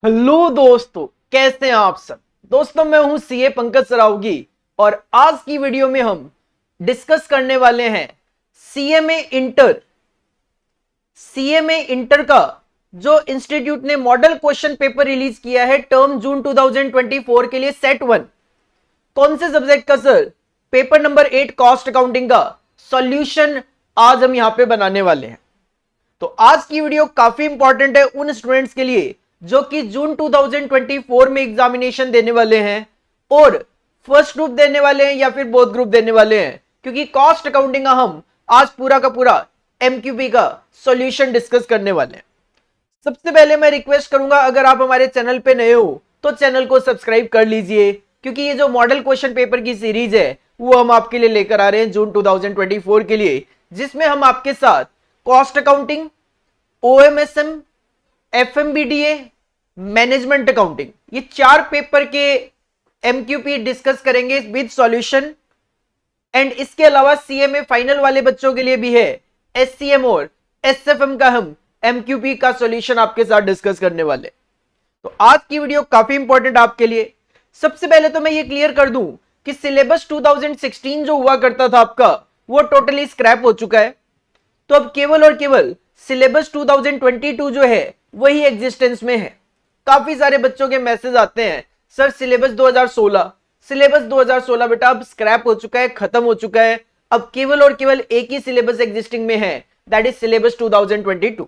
Hello दोस्तों, कैसे हैं आप सब। दोस्तों, मैं हूं सीए पंकज सरावगी और आज की वीडियो में हम डिस्कस करने वाले हैं सीएमए इंटर का जो इंस्टीट्यूट ने मॉडल क्वेश्चन पेपर रिलीज किया है टर्म जून 2024 के लिए सेट 1। कौन से सब्जेक्ट का sir? Paper number 8 cost accounting का सॉल्यूशन आज हम यहां पे बनाने वाले हैं। तो आज की वीडियो काफी इंपॉर्टेंट है उन स्टूडेंट्स के लिए जो कि जून 2024 में एग्जामिनेशन देने वाले हैं और फर्स्ट ग्रुप देने वाले हैं या फिर बोथ ग्रुप देने वाले हैं, क्योंकि कॉस्ट अकाउंटिंग का हम आज पूरा का पूरा एमक्यूपी का सॉल्यूशन डिस्कस करने वाले हैं। सबसे पहले मैं रिक्वेस्ट करूंगा, अगर आप हमारे चैनल पे नए हो तो चैनल को सब्सक्राइब कर लीजिए, क्योंकि ये जो मॉडल क्वेश्चन पेपर की सीरीज है वो हम आपके लिए लेकर आ रहे हैं जून 2024 के लिए, जिसमें हम आपके साथ कॉस्ट अकाउंटिंग, ओएमएसएम, एफएमबीडीए, मैनेजमेंट अकाउंटिंग, ये 4 पेपर के एमक्यूपी डिस्कस करेंगे विद सॉल्यूशन। एंड इसके अलावा सीएमए फाइनल वाले बच्चों के लिए भी है एससीएम और एसएफएम का हम एमक्यूपी का सॉल्यूशन आपके साथ डिस्कस करने वाले। तो आज की वीडियो काफी इंपॉर्टेंट आपके लिए। सबसे पहले तो मैं ये क्लियर कर दूं कि सिलेबस 2016 जो हुआ करता था आपका, वो टोटली स्क्रैप हो चुका है। तो अब केवल और केवल सिलेबस 2022 जो है वही एग्जिस्टेंस में है। काफी सारे बच्चों के मैसेज आते हैं, सर सिलेबस 2016 बेटा अब स्क्रैप हो चुका है, खत्म हो चुका है, अब केवल और केवल एक ही सिलेबस एग्जिस्टिंग में है, दैट इज सिलेबस 2022।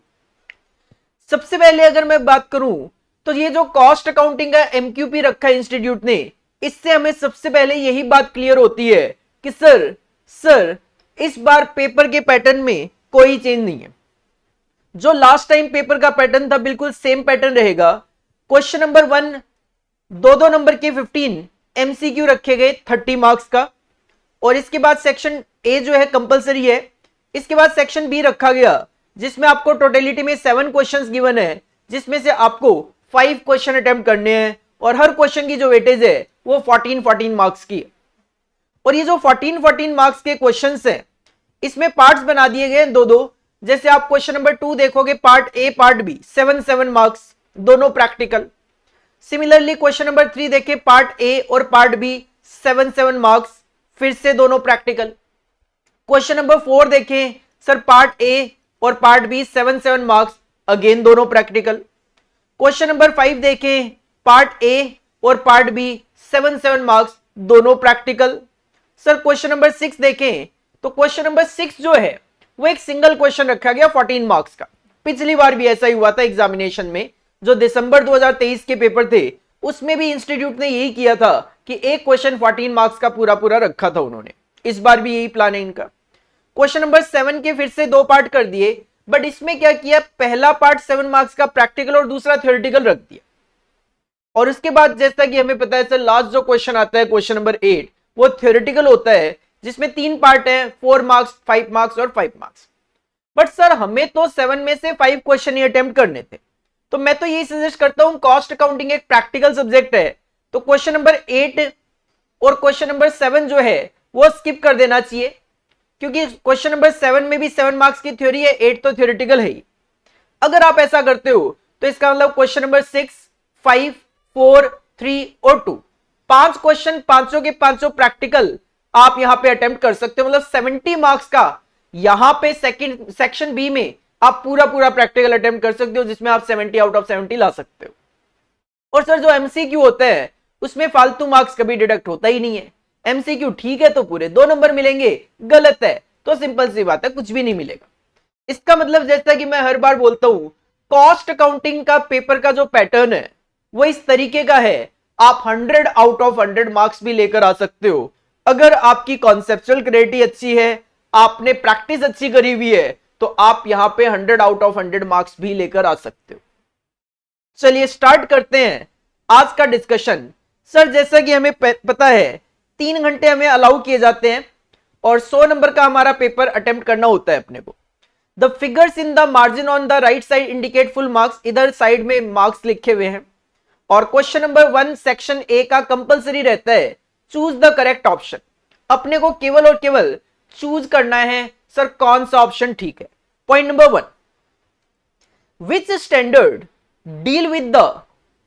सबसे पहले अगर मैं बात करूं तो ये जो कॉस्ट अकाउंटिंग का एमक्यूपी रखा है इंस्टीट्यूट ने, इससे हमें सबसे पहले यही बात क्लियर होती है कि सर इस बार पेपर के पैटर्न में कोई चेंज नहीं है। जो लास्ट टाइम पेपर का पैटर्न था बिल्कुल सेम पैटर्न रहेगा। क्वेश्चन नंबर 1 दो नंबर के 15 एमसीक्यू रखे गए 30 मार्क्स का, और इसके बाद सेक्शन ए जो है कंपलसरी है। इसके बाद सेक्शन बी रखा गया जिसमें आपको टोटलिटी में 7 क्वेश्चंस गिवन है, जिसमें से आपको 5 क्वेश्चन अटेम्प्ट करने हैं और हर क्वेश्चन की जो वेटेज है वो 14 मार्क्स की है। और ये जो 14 मार्क्स के क्वेश्चंस हैं इसमें पार्ट्स बना दिए गए दो। जैसे आप क्वेश्चन नंबर 2 देखोगे, part A part B 7 marks, दोनों प्रैक्टिकल। सिमिलरली क्वेश्चन नंबर 3 देखे, पार्ट ए और पार्ट बी 7 मार्क्स, फिर से दोनों प्रैक्टिकल। क्वेश्चन नंबर 4 देखें सर, पार्ट ए और पार्ट बी 7 मार्क्स, अगेन दोनों प्रैक्टिकल। क्वेश्चन नंबर 5 देखें, पार्ट ए और पार्ट बी 7 मार्क्स, दोनों प्रैक्टिकल। सर क्वेश्चन नंबर 6 देखें तो क्वेश्चन नंबर 6 जो है वो एक सिंगल क्वेश्चन रखा गया 14 मार्क्स का। पिछली बार भी ऐसा ही हुआ था एग्जामिनेशन में, जो दिसंबर 2023 के पेपर थे उसमें भी इंस्टीट्यूट ने यही किया था कि एक क्वेश्चन 14 मार्क्स का पूरा रखा था उन्होंने। इस बार भी यही प्लान है इनका। क्वेश्चन नंबर 7 के फिर से 2 पार्ट कर दिए, बट इसमें क्या किया, पहला पार्ट 7 मार्क्स का प्रैक्टिकल और दूसरा थ्योरेटिकल रख दिया। और उसके बाद जैसा कि हमें पता है सर, लास्ट जो क्वेश्चन आता है क्वेश्चन नंबर 8 वो थ्योरेटिकल होता है, जिसमें 3 पार्ट है, 4 मार्क्स, 5 मार्क्स और 5 मार्क्स। बट सर हमें तो 7 में से 5 क्वेश्चन ही अटेम्प्ट करने थे, तो मैं तो यही सजेस्ट करता हूं, कॉस्ट अकाउंटिंग एक प्रैक्टिकल सब्जेक्ट है, तो क्वेश्चन नंबर 8 और क्वेश्चन नंबर 7 जो है वो स्किप कर देना चाहिए, क्योंकि क्वेश्चन नंबर 7 में भी 7 मार्क्स की थ्योरी है, 8 तो थ्योरेटिकल है ही। अगर आप ऐसा करते हो तो इसका मतलब क्वेश्चन नंबर 6, 5, 4, 3 और 2, 5 क्वेश्चन, पांचों के पांचों प्रैक्टिकल आप यहां पे अटेम्प्ट कर सकते हो। मतलब 70 मार्क्स का यहां पे सेक्शन बी में आप पूरा प्रैक्टिकल अटेम्प्ट कर सकते हो, जिसमें आप 70 आउट ऑफ 70 ला सकते हो। और सर जो एमसीक्यू होता है उसमें फालतू मार्क्स कभी डिडक्ट होता ही नहीं है। एमसीक्यू ठीक है तो पूरे 2 नंबर मिलेंगे, गलत है तो सिंपल सी बात है कुछ भी नहीं मिलेगा। इसका मतलब जैसा कि मैं हर बार बोलता हूं, कॉस्ट अकाउंटिंग का पेपर का जो पैटर्न है वो इस तरीके का है, आप 100 आउट ऑफ 100 मार्क्स भी लेकर आ सकते हो अगर आपकी कॉन्सेप्चुअल क्लैरिटी अच्छी है, आपने प्रैक्टिस अच्छी करी हुई है, तो आप यहां पे 100 आउट ऑफ 100 मार्क्स भी लेकर आ सकते हो। चलिए स्टार्ट करते हैं आज का डिस्कशन। सर जैसा कि हमें पता है 3 घंटे हमें अलाउ किए जाते हैं और 100 नंबर का हमारा पेपर अटेम्प्ट करना होता है अपने को। The figures in the margin on the right side indicate full marks, इधर साइड में मार्क्स लिखे हुए हैं। और क्वेश्चन नंबर 1 सेक्शन ए का कंपलसरी रहता है चूज द करेक्ट ऑप्शन। अपने को केवल और केवल चूज करना है सर कौन सा ऑप्शन ठीक है। Point number 1, which standard deal with the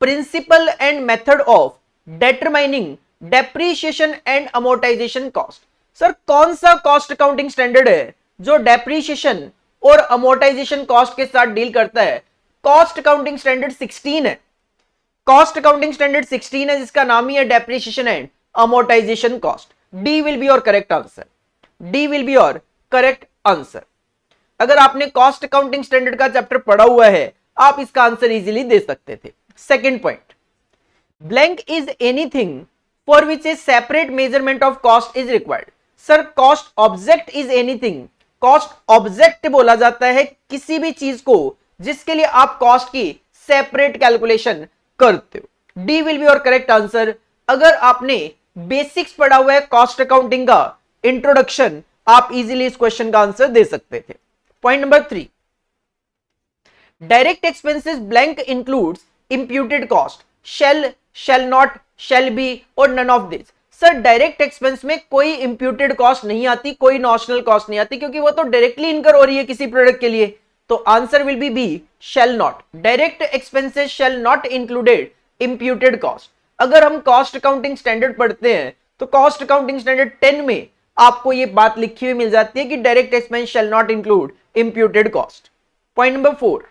principle and method of determining depreciation and amortisation cost. Sir कौन सा कॉस्ट अकाउंटिंग स्टैंडर्ड है जो डेप्रीशिएशन और अमोर्टाइजेशन कॉस्ट के साथ डील करता है? कॉस्ट अकाउंटिंग स्टैंडर्ड 16 है। कॉस्ट अकाउंटिंग स्टैंडर्ड 16 है जिसका नाम ही है depreciation and amortisation cost. D will be your correct answer. D will be your correct answer. अगर आपने कॉस्ट अकाउंटिंग स्टैंडर्ड का चैप्टर पढ़ा हुआ है आप इसका आंसर इजीली दे सकते थे। Second point, blank is anything for which A separate measurement of cost is required. Sir cost object is anything, cost object बोला जाता है किसी भी चीज को जिसके लिए आप कॉस्ट की सेपरेट कैलकुलेशन करते हो। D will be your correct answer. अगर आपने बेसिक्स पढ़ा हुआ है कॉस्ट अकाउंटिंग का इंट्रोडक्शन, आप इजीली इस क्वेश्चन का आंसर दे सकते थे। Point number 3, direct expenses blank includes imputed cost, shall, shall not, shall be or none of this. Sir direct expense में कोई इंप्यूटेड कॉस्ट नहीं आती, कोई नॉशनल कॉस्ट नहीं आती, क्योंकि वो तो डायरेक्टली इनकर हो रही है किसी प्रोडक्ट के लिए। तो answer will be B, shall not. Direct expenses shall not included imputed cost. अगर हम कॉस्ट अकाउंटिंग स्टैंडर्ड पढ़ते हैं तो कॉस्ट अकाउंटिंग स्टैंडर्ड 10 में आपको ये बात लिखी हुई मिल जाती है कि direct expense shall not include imputed cost. Point number 4,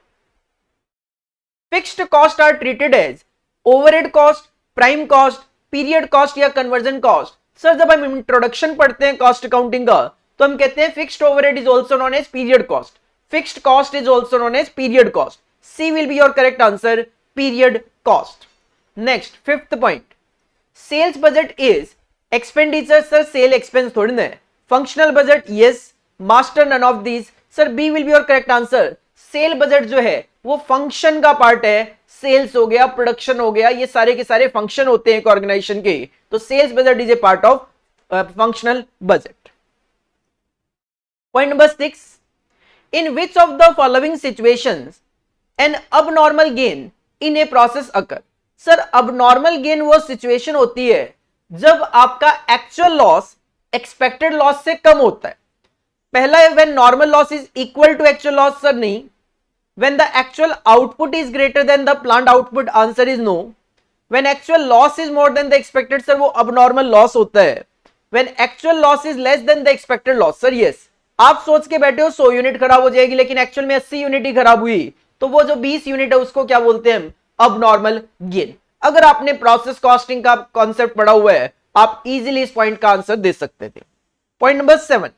fixed cost are treated as overhead cost, prime cost, period cost या कन्वर्जन कॉस्ट। सर जब हम इंट्रोडक्शन पढ़ते हैं कॉस्ट अकाउंटिंग का तो हम कहते हैं fixed overhead is also known as period cost, fixed cost is also known as period cost. C will be your correct answer, period cost. Next fifth point, sales budget is expenditure. Sir sale expense थोड़ी ना है। Functional budget yes, master none of these. Sir B will be your correct answer. Sale budget जो है वो function का part है, sales हो गया, प्रोडक्शन हो गया, ये सारे के सारे फंक्शन होते हैं एक ऑर्गेनाइजेशन के, तो sales budget is a part of functional budget. Point number 6, in which of the following situations an abnormal gain in a process occur. Sir abnormal gain वो सिचुएशन होती है जब आपका एक्चुअल लॉस एक्सपेक्टेड लॉस से कम होता है। पहला है when normal loss is equal to actual loss. Sir नहीं। When the actual output is greater than the planned output, answer is no. When actual loss is more than the expected, sir वो abnormal loss होता है। When actual loss is less than the expected loss, sir yes. आप सोच के बैठे हो 100 unit खराब हो जाएगी लेकिन एक्चुअल में 80 यूनिट ही खराब हुई, तो वो जो 20 यूनिट है उसको क्या बोलते हैं हम? abnormal gain। अगर आपने प्रोसेस कॉस्टिंग का कॉन्सेप्ट पढ़ा हुआ है आप इजीली इस पॉइंट का आंसर दे सकते थे। Point number 7,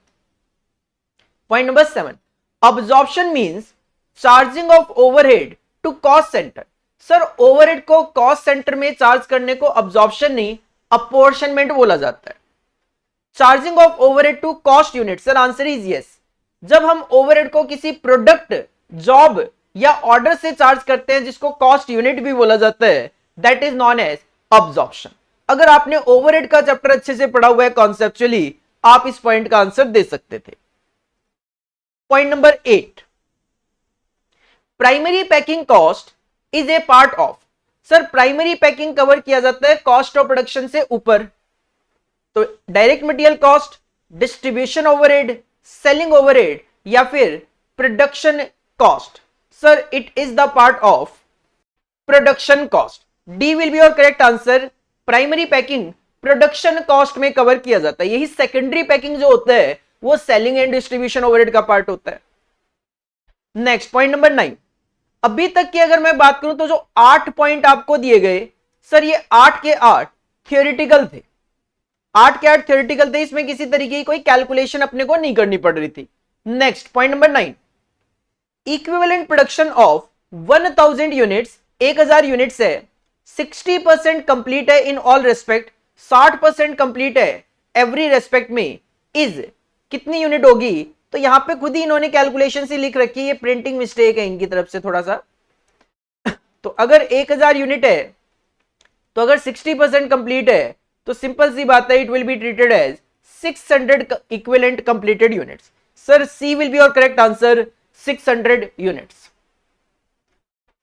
point number 7, absorption means charging of overhead to cost centre. Sir overhead को कॉस्ट सेंटर में चार्ज करने को अब्जॉर्प्शन नहीं अपॉर्शनमेंट बोला जाता है। Charging of overhead to cost unit. Sir answer is yes. जब हम ओवरहेड को किसी प्रोडक्ट, जॉब या ऑर्डर से चार्ज करते हैं जिसको कॉस्ट यूनिट भी बोला जाता है, that is known as absorption. अगर आपने ओवरहेड का चैप्टर अच्छे से पढ़ा हुआ है कॉन्सेप्चुअली, आप इस पॉइंट का आंसर दे सकते थे। Point number 8, primary packing cost is a part of. Sir primary packing cover किया जाता है कॉस्ट ऑफ प्रोडक्शन से ऊपर, तो direct material cost, distribution overhead, selling overhead या फिर production cost. Sir it is the part of production cost. D will be your correct answer. Primary packing production cost में cover किया जाता है। यही सेकेंडरी पैकिंग जो होता है वो सेलिंग एंड डिस्ट्रीब्यूशन ओवरहेड का पार्ट होता है। नेक्स्ट पॉइंट नंबर 9, अभी तक की अगर मैं बात करूं तो जो 8 पॉइंट आपको दिए गए, सर ये 8 के 8 थियोरिटिकल थे। 8 के 8 थियोरिटिकल थे, इसमें किसी तरीके की कोई कैलकुलेशन अपने को नहीं करनी पड़ रही थी। Next point number 9, equivalent production of 1000 units, 1000 units है, 60% कंप्लीट है इन ऑल रेस्पेक्ट, 60% कंप्लीट है एवरी रेस्पेक्ट में, इज कितनी यूनिट होगी? तो यहां पे खुद ही इन्होंने कैलकुलेशन से लिख रखी है, ये प्रिंटिंग मिस्टेक है इनकी तरफ से थोड़ा सा। तो अगर 1000 यूनिट है तो अगर 60% कंप्लीट है तो सिंपल सी बात है, it will be treated as 600 equivalent completed units. Sir C will be your correct answer, 600 units.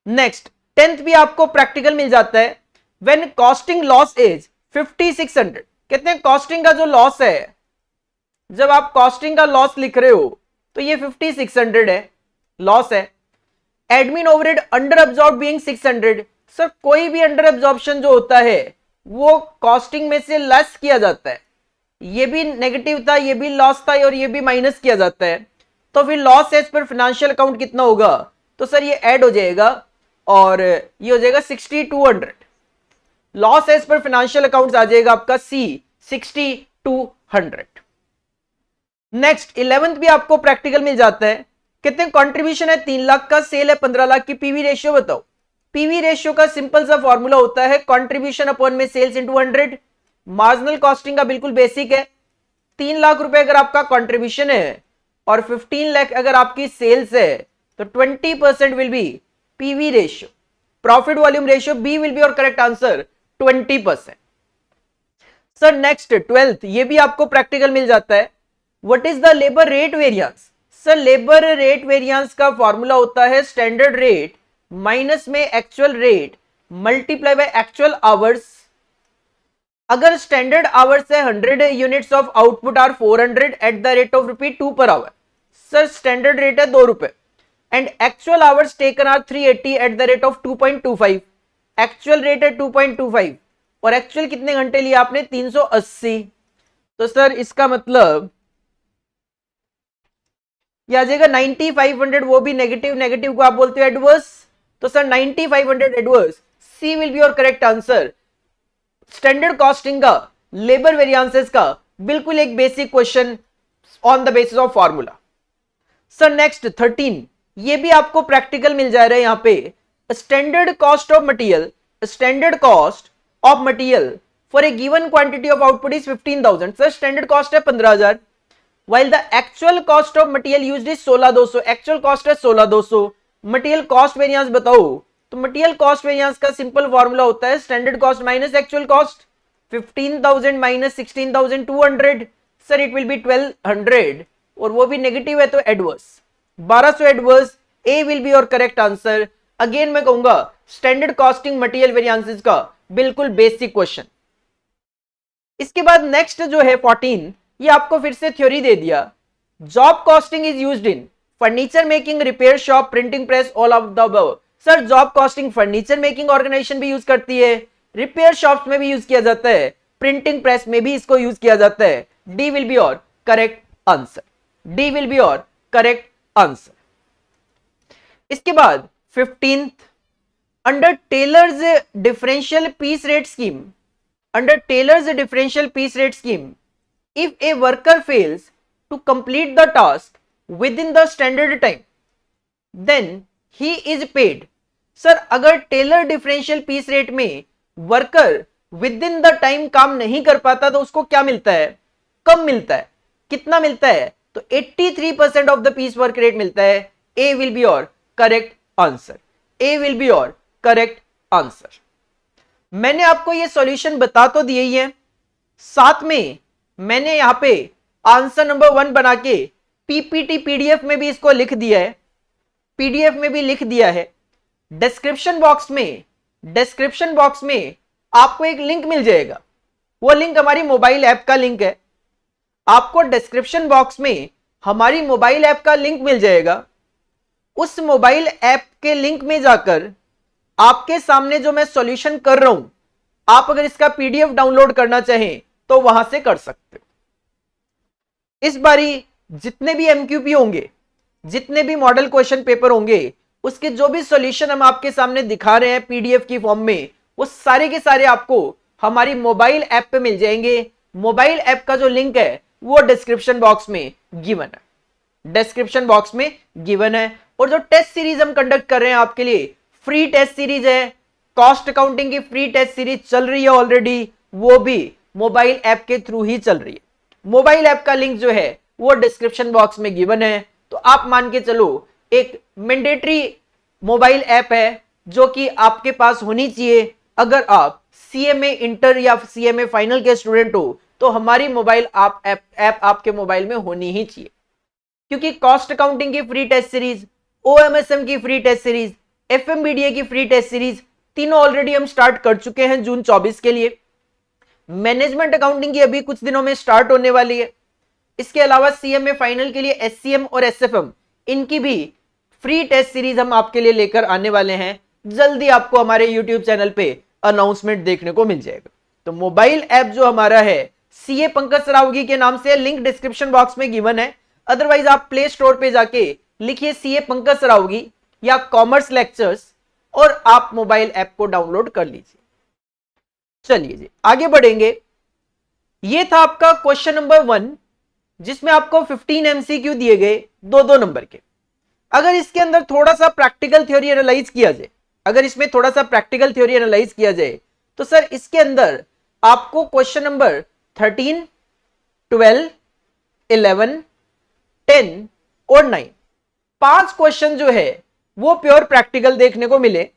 Next 10th भी आपको प्रैक्टिकल मिल जाता है। व्हेन कॉस्टिंग लॉस इज 5600, कहते हैं कॉस्टिंग का जो लॉस है, जब आप कॉस्टिंग का लॉस लिख रहे हो तो ये 5600 है, लॉस है। Admin overhead under absorb being 600, sir कोई भी अंडर एब्जॉर्प्शन जो होता है वो कॉस्टिंग में से लेस किया जाता है। ये भी नेगेटिव था, ये भी लॉस था और ये भी माइनस किया जाता है। तो फिर loss as per financial account कितना होगा? तो सर ये ऐड हो जाएगा और ये हो जाएगा 6200। Loss as per financial account आ जाएगा आपका सी 6200। नेक्स्ट 11th भी आपको प्रैक्टिकल मिल जाता है। कितने कंट्रीब्यूशन है? 3 लाख का, सेल है 15 लाख की, पीवी रेशियो बताओ। पीवी रेशियो का सिंपल सा फॉर्मूला होता है कंट्रीब्यूशन अपॉन में सेल्स इनटू 100। मार्जिनल कॉस्टिंग का बिल्कुल बेसिक है। 3 लाख रुपए अगर आपका कंट्रीब्यूशन है और 15 लाख अगर आपकी सेल्स है तो 20% will be PV ratio. Profit volume ratio B will be our correct answer 20%। Sir next 12th ये भी आपको प्रैक्टिकल मिल जाता है। What is the labour rate variance? Sir labour rate variance का फॉर्मूला होता है स्टैंडर्ड रेट माइनस में actual rate multiply by actual hours. अगर स्टैंडर्ड आवर्स है 100 units of output are 400 at the rate of ₹2 per hour. Sir standard rate है ₹2 and actual hours taken are 380 at the rate of 2.25। Actual rate है 2.25 और actual कितने घंटे लिए आपने? 380। तो सर इसका मतलब यह आ जाएगा 9500, वो भी नेगेटिव, नेगेटिव को आप बोलते हो एडवर्स। तो sir 9500 adverse, C will be your correct answer. Standard costing का, लेबर वेरिएंसेस का बिल्कुल एक basic question on the basis of formula. Sir next 13 ये भी आपको प्रैक्टिकल मिल जा रहा है यहां पे। Standard cost of material, standard cost of material for a given quantity of output is 15,000। Sir standard cost है 15,000 while the actual cost of material used is 16,200। Actual cost है 16,200। मटेरियल कॉस्ट वेरिएंस बताओ तो material cost variance का simple formula होता है standard cost minus actual cost. 15,000 minus 16,200, sir it will B 1,200 और वो भी नेगेटिव है तो adverse 1200 adverse. A will be your correct answer. Again मैं कहूंगा स्टैंडर्ड कॉस्टिंग मटेरियल वेरिएंसेस का बिल्कुल बेसिक क्वेश्चन। इसके बाद नेक्स्ट जो है 14 ये आपको फिर से थ्योरी दे दिया। Job costing is used in furniture making, repair shop, printing press, all of the above. Sir job costing furniture making organisation भी यूज करती है, रिपेयर शॉप्स में भी यूज किया जाता है, प्रिंटिंग प्रेस में भी इसको यूज किया जाता है। D will be your correct answer. D will be your correct answer. इसके बाद 15th under Taylor's differential piece rate scheme, under Taylor's differential piece rate scheme if a worker fails to complete the task within the standard time then he is paid। Sir अगर Taylor differential piece rate में worker with in the time काम नहीं कर पाता तो उसको क्या मिलता है? कम मिलता है। कितना मिलता है? तो 83% of the piece work rate मिलता है। A will be your correct answer. A will be your correct answer. मैंने आपको ये सॉल्यूशन बता तो दिए ही है, साथ में मैंने यहां पे आंसर नंबर 1 बना के पीपीटी पीडीएफ में भी इसको लिख दिया है, पीडीएफ में भी लिख दिया है। डिस्क्रिप्शन बॉक्स में आपको एक लिंक मिल जाएगा, वो लिंक हमारी मोबाइल ऐप का लिंक है। आपको डिस्क्रिप्शन बॉक्स में हमारी मोबाइल ऐप का लिंक मिल जाएगा। उस मोबाइल ऐप के लिंक में जाकर आपके सामने जो मैं सॉल्यूशन कर रहा हूं, आप अगर इसका पीडीएफ डाउनलोड करना चाहें तो वहां से कर सकते हो। इस बारी जितने भी एमक्यूपी होंगे, जितने भी मॉडल क्वेश्चन पेपर होंगे, उसके जो भी सॉल्यूशन हम आपके सामने दिखा रहे हैं पीडीएफ की फॉर्म में, वो सारे के सारे आपको हमारी मोबाइल ऐप पे मिल जाएंगे। मोबाइल ऐप का जो लिंक है वो डिस्क्रिप्शन बॉक्स में गिवन है, डिस्क्रिप्शन बॉक्स में गिवन है। और जो टेस्ट सीरीज हम कंडक्ट कर रहे हैं आपके लिए, फ्री टेस्ट सीरीज है, कॉस्ट अकाउंटिंग की फ्री टेस्ट सीरीज चल रही है ऑलरेडी, वो भी मोबाइल ऐप के थ्रू ही चल रही है। मोबाइल ऐप का लिंक जो है वो डिस्क्रिप्शन बॉक्स में गिवन है। तो आप मान के चलो एक मैंडेटरी मोबाइल ऐप है जो कि आपके पास होनी चाहिए। अगर आप सीएमए इंटर या सीएमए फाइनल के स्टूडेंट हो तो हमारी मोबाइल ऐप आपके मोबाइल में होनी ही चाहिए, क्योंकि कॉस्ट अकाउंटिंग की फ्री टेस्ट सीरीज, ओएमएसएम की फ्री टेस्ट सीरीज, एफएमबीडीए की फ्री टेस्ट सीरीज तीनों ऑलरेडी हम स्टार्ट कर चुके हैं जून 24 के लिए। मैनेजमेंट अकाउंटिंग की अभी कुछ दिनों में स्टार्ट होने वाली है। इसके अलावा सीएमए फाइनल के लिए एससीएम और एसएफएम, इनकी भी फ्री टेस्ट सीरीज हम आपके लिए लेकर आने वाले हैं। जल्दी आपको हमारे YouTube चैनल पे अनाउंसमेंट देखने को मिल जाएगा। तो मोबाइल ऐप जो हमारा है सीए पंकज सरावगी के नाम से, लिंक डिस्क्रिप्शन बॉक्स में गिवन है। अदरवाइज आप प्ले स्टोर पे जाके लिखिए सीए पंकज सरावगी या कॉमर्स लेक्चर्स और आप मोबाइल ऐप को डाउनलोड कर लीजिए। चलिए जी आगे बढ़ेंगे। ये था आपका क्वेश्चन नंबर 1 जिसमें आपको 15 एमसीक्यू दिए गए 2-2 नंबर के। अगर इसके अंदर थोड़ा सा प्रैक्टिकल थ्योरी एनालाइज किया जाए, तो सर इसके अंदर आपको क्वेश्चन नंबर 13, 12, 11, 10 और 9 5 क्वेश्चन जो है वो प्योर प्रैक्टिकल देखने को मिले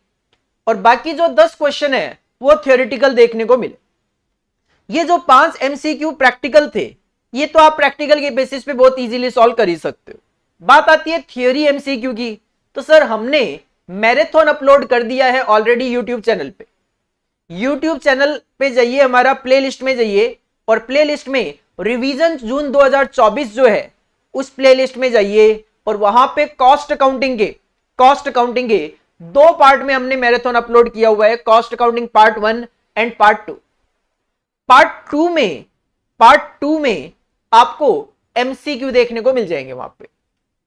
और बाकी जो 10 क्वेश्चन है वो थ्योरेटिकल देखने को मिले। ये जो 5 एमसीक्यू प्रैक्टिकल थे ये तो आप प्रैक्टिकल के बेसिस पे बहुत इजीली सॉल्व कर ही सकते हो। बात आती है थ्योरी एमसीक्यू की, तो सर हमने मैराथन अपलोड कर दिया है ऑलरेडी यूट्यूब चैनल पे। यूट्यूब चैनल पे जाइए, हमारा प्लेलिस्ट में जाइए और प्लेलिस्ट में रिवीजन जून 2024 जो है उस प्लेलिस्ट में जाइए और वहां पे कॉस्ट अकाउंटिंग के 2 पार्ट में हमने मैराथन अपलोड किया हुआ है, cost accounting part 1 and part 2। Part 2 में आपको एमसीक्यू देखने को मिल जाएंगे। वहां पे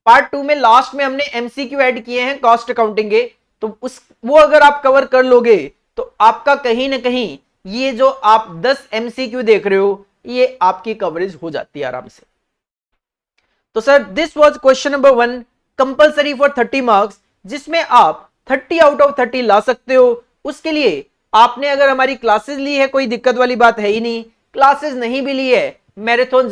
पार्ट 2 में लास्ट में हमने एमसीक्यू ऐड किए हैं कॉस्ट अकाउंटिंग के, तो वो अगर आप कवर कर लोगे तो आपका कहीं ना कहीं ये जो आप 10 एमसीक्यू देख रहे हो ये आपकी कवरेज हो जाती है आराम से। तो sir this was question number 1 compulsory for 30 marks, जिसमें आप 30 आउट ऑफ 30 ला सकते हो। उसके लिए आपने अगर हमारी क्लासेस ली है कोई दिक्कत वाली बात है ही नहीं, क्लासेस नहीं भी ली है मैराथन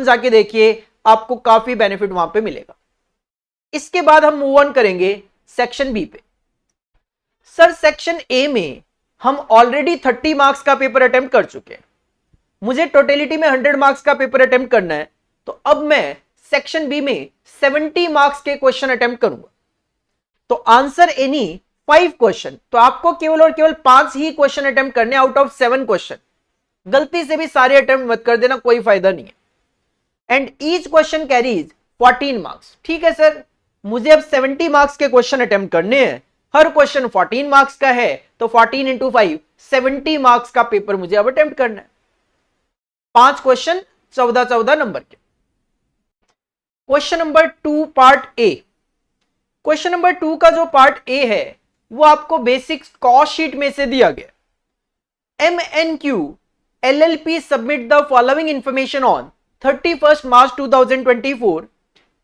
जाके देखिए, आपको काफी बेनिफिट वहां पे मिलेगा। इसके बाद हम मूव ऑन करेंगे सेक्शन बी पे। सर सेक्शन ए में हम ऑलरेडी 30 मार्क्स का पेपर अटेम्प्ट कर चुके हैं, मुझे टोटलिटी में 100 मार्क्स का पेपर अटेम्प्ट करना है, तो अब मैं सेक्शन बी में 70 मार्क्स के क्वेश्चन अटेम्प्ट करूंगा। तो आंसर एनी 5 क्वेश्चन, तो आपको केवल और केवल 5 ही क्वेश्चन अटेम्प्ट करने आउट ऑफ 7 क्वेश्चन। गलती से भी सारे अटेम्प्ट मत कर देना, कोई फायदा नहीं है। And each question carries 14 marks. ठीक है सर, मुझे अब 70 मार्क्स के क्वेश्चन अटेम्प्ट करने हैं, हर क्वेश्चन 14 मार्क्स का है, तो 14 इंटू 5 70 मार्क्स का पेपर मुझे अब अटेम्प्ट करना है। 5 क्वेश्चन 14 नंबर के। Question number 2 part A. Question number 2 का जो पार्ट ए है वो आपको बेसिक्स कॉस्ट शीट में से दिया गया। MNQ LLP submit the following information on 31st March 2024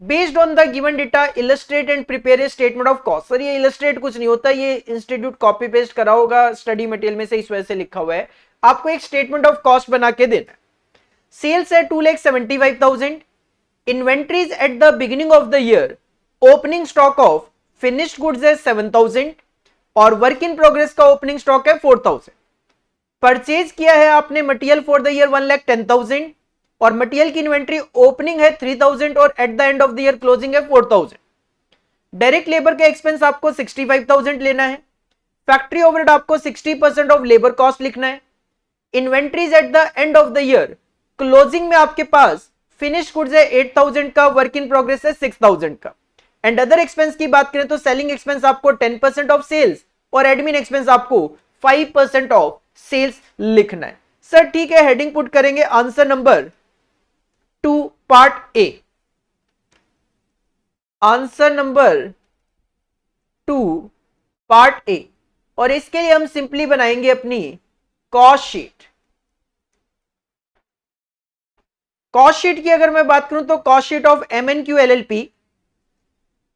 based on the given data, illustrate and prepare a statement of cost. Sir ये इलस्ट्रेट कुछ नहीं होता, ये इंस्टीट्यूट कॉपी पेस्ट करा होगा स्टडी मटेरियल में से, इस वजह से लिखा हुआ है। आपको एक स्टेटमेंट ऑफ कॉस्ट बना के देना है। सेल्स है 2,75,000, inventories at the beginning of the year, opening stock of finished goods है 7,000 और वर्क इन प्रोग्रेस का ओपनिंग स्टॉक है 4,000। परचेज किया है आपने मटेरियल फॉर द ईयर 1,10,000 और मटेरियल की इन्वेंट्री ओपनिंग है 3,000 और at the end of the year closing है 4,000। डायरेक्ट लेबर का एक्सपेंस आपको 65,000 लेना है। फैक्ट्री ओवरहेड आपको 60% ऑफ लेबर कॉस्ट लिखना है। Inventories at the end of the year, closing में आपके पास फिनिश गुड्स है 8,000 का, वर्क इन प्रोग्रेस है 6,000 का। एंड अदर एक्सपेंस की बात करें तो सेलिंग एक्सपेंस आपको 10% ऑफ सेल्स और एडमिन एक्सपेंस आपको 5% ऑफ सेल्स लिखना है। सर ठीक है, हेडिंग पुट करेंगे answer number 2 part A. Answer number 2 part A, और इसके लिए हम सिंपली बनाएंगे अपनी कॉस्ट शीट। कॉस्ट शीट की अगर मैं बात करूं तो cost sheet of MNQ LLP,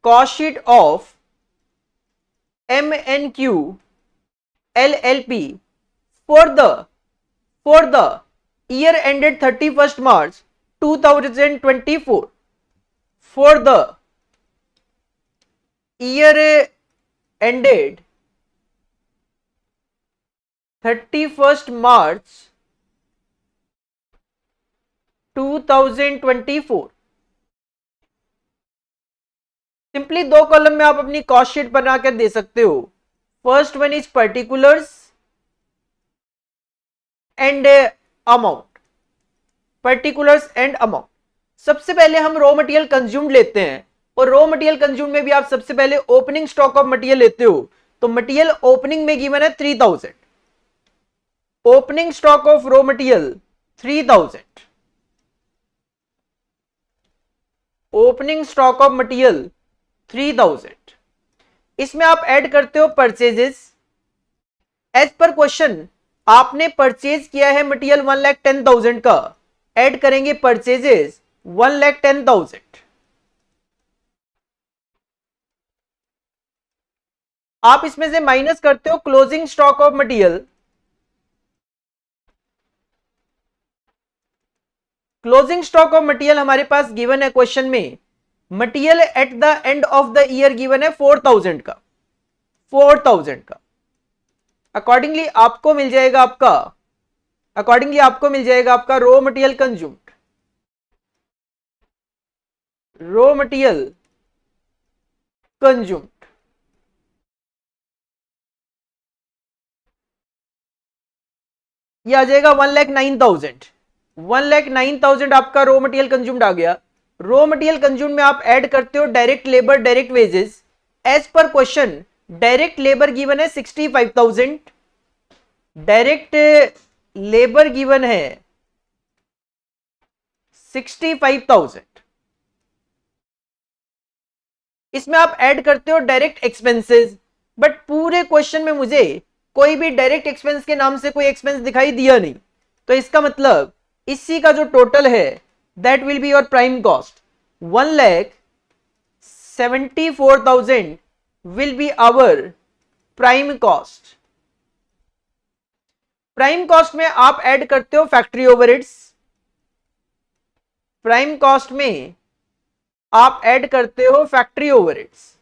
cost sheet of MNQ LLP for the year ended 31st March 2024, for the year ended 31st March 2024। Simply 2 column में आप अपनी कॉस्ट शीट बनाकर दे सकते हो। First one is particulars and amount, particulars and amount. सबसे पहले हम raw material consumed लेते हैं और रॉ मटेरियल कंज्यूम में भी आप सबसे पहले ओपनिंग स्टॉक ऑफ मटेरियल लेते हो, तो मटेरियल ओपनिंग में गिवन है 3000, opening stock of raw material 3000, opening stock of material 3000, इसमें आप ऐड करते हो परचेजेस। एज पर क्वेश्चन आपने परचेज किया है मटेरियल 1,10,000 का, ऐड करेंगे परचेजेस 1,10,000। आप इसमें से माइनस करते हो closing stock of material, closing stock of material हमारे पास गिवन है क्वेश्चन में, material at the end of the year given है 4,000 का, 4,000 का। अकॉर्डिंगली आपको मिल जाएगा आपका raw material consumed, raw material consumed ये आ जाएगा 1,09,000, 1,09,000 आपका रॉ मटेरियल कंज्यूम्ड आ गया। रॉ मटेरियल कंज्यूम्ड में आप ऐड करते हो direct labour, direct wages. As per question direct labour given है 65,000, डायरेक्ट लेबर गिवन है 65,000। इसमें आप ऐड करते हो डायरेक्ट एक्सपेंसेस, बट पूरे क्वेश्चन में मुझे कोई भी डायरेक्ट एक्सपेंस के नाम से कोई एक्सपेंस दिखाई दिया नहीं, तो इसका मतलब इसी का जो टोटल है that will be your prime cost. 1,74,000 will be our prime cost. Prime cost में आप ऐड करते हो फैक्ट्री ओवरहेड्स, प्राइम कॉस्ट में आप ऐड करते हो फैक्ट्री ओवरहेड्स।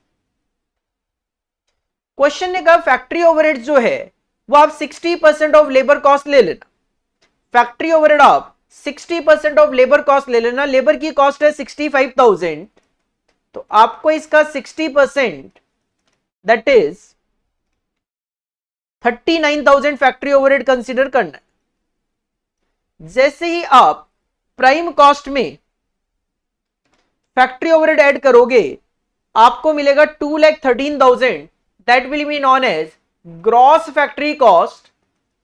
क्वेश्चन ने कहा फैक्ट्री ओवरहेड्स जो है वो आप 60% ऑफ लेबर कॉस्ट ले लेना, फैक्ट्री ओवरहेड आप 60% ऑफ लेबर कॉस्ट ले लेना। लेबर की कॉस्ट है 65,000, तो आपको इसका 60% that is 39,000 factory overhead consider करना है। जैसे ही आप प्राइम कॉस्ट में फैक्ट्री ओवरहेड ऐड करोगे आपको मिलेगा 2,13,000, that will be known as gross factory cost.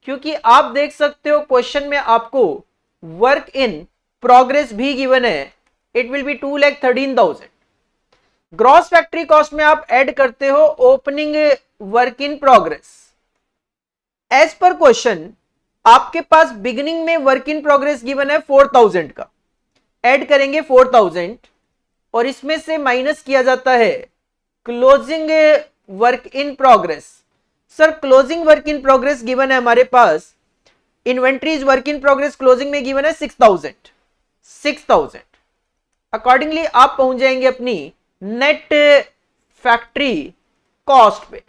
क्योंकि आप देख सकते हो क्वेश्चन में आपको वर्क इन प्रोग्रेस भी गिवन है, it will be 2,13,000। Gross factory cost में आप ऐड करते हो opening work in progress. As per question आपके पास बिगिनिंग में वर्क इन प्रोग्रेस गिवन है 4,000 का, ऐड करेंगे 4,000 और इसमें से माइनस किया जाता है closing work in progress. Sir closing work in progress given है हमारे पास, inventories work in progress closing में गिवन है 6,000। अकॉर्डिंगली आप पहुंच जाएंगे अपनी नेट फैक्ट्री कॉस्ट पे,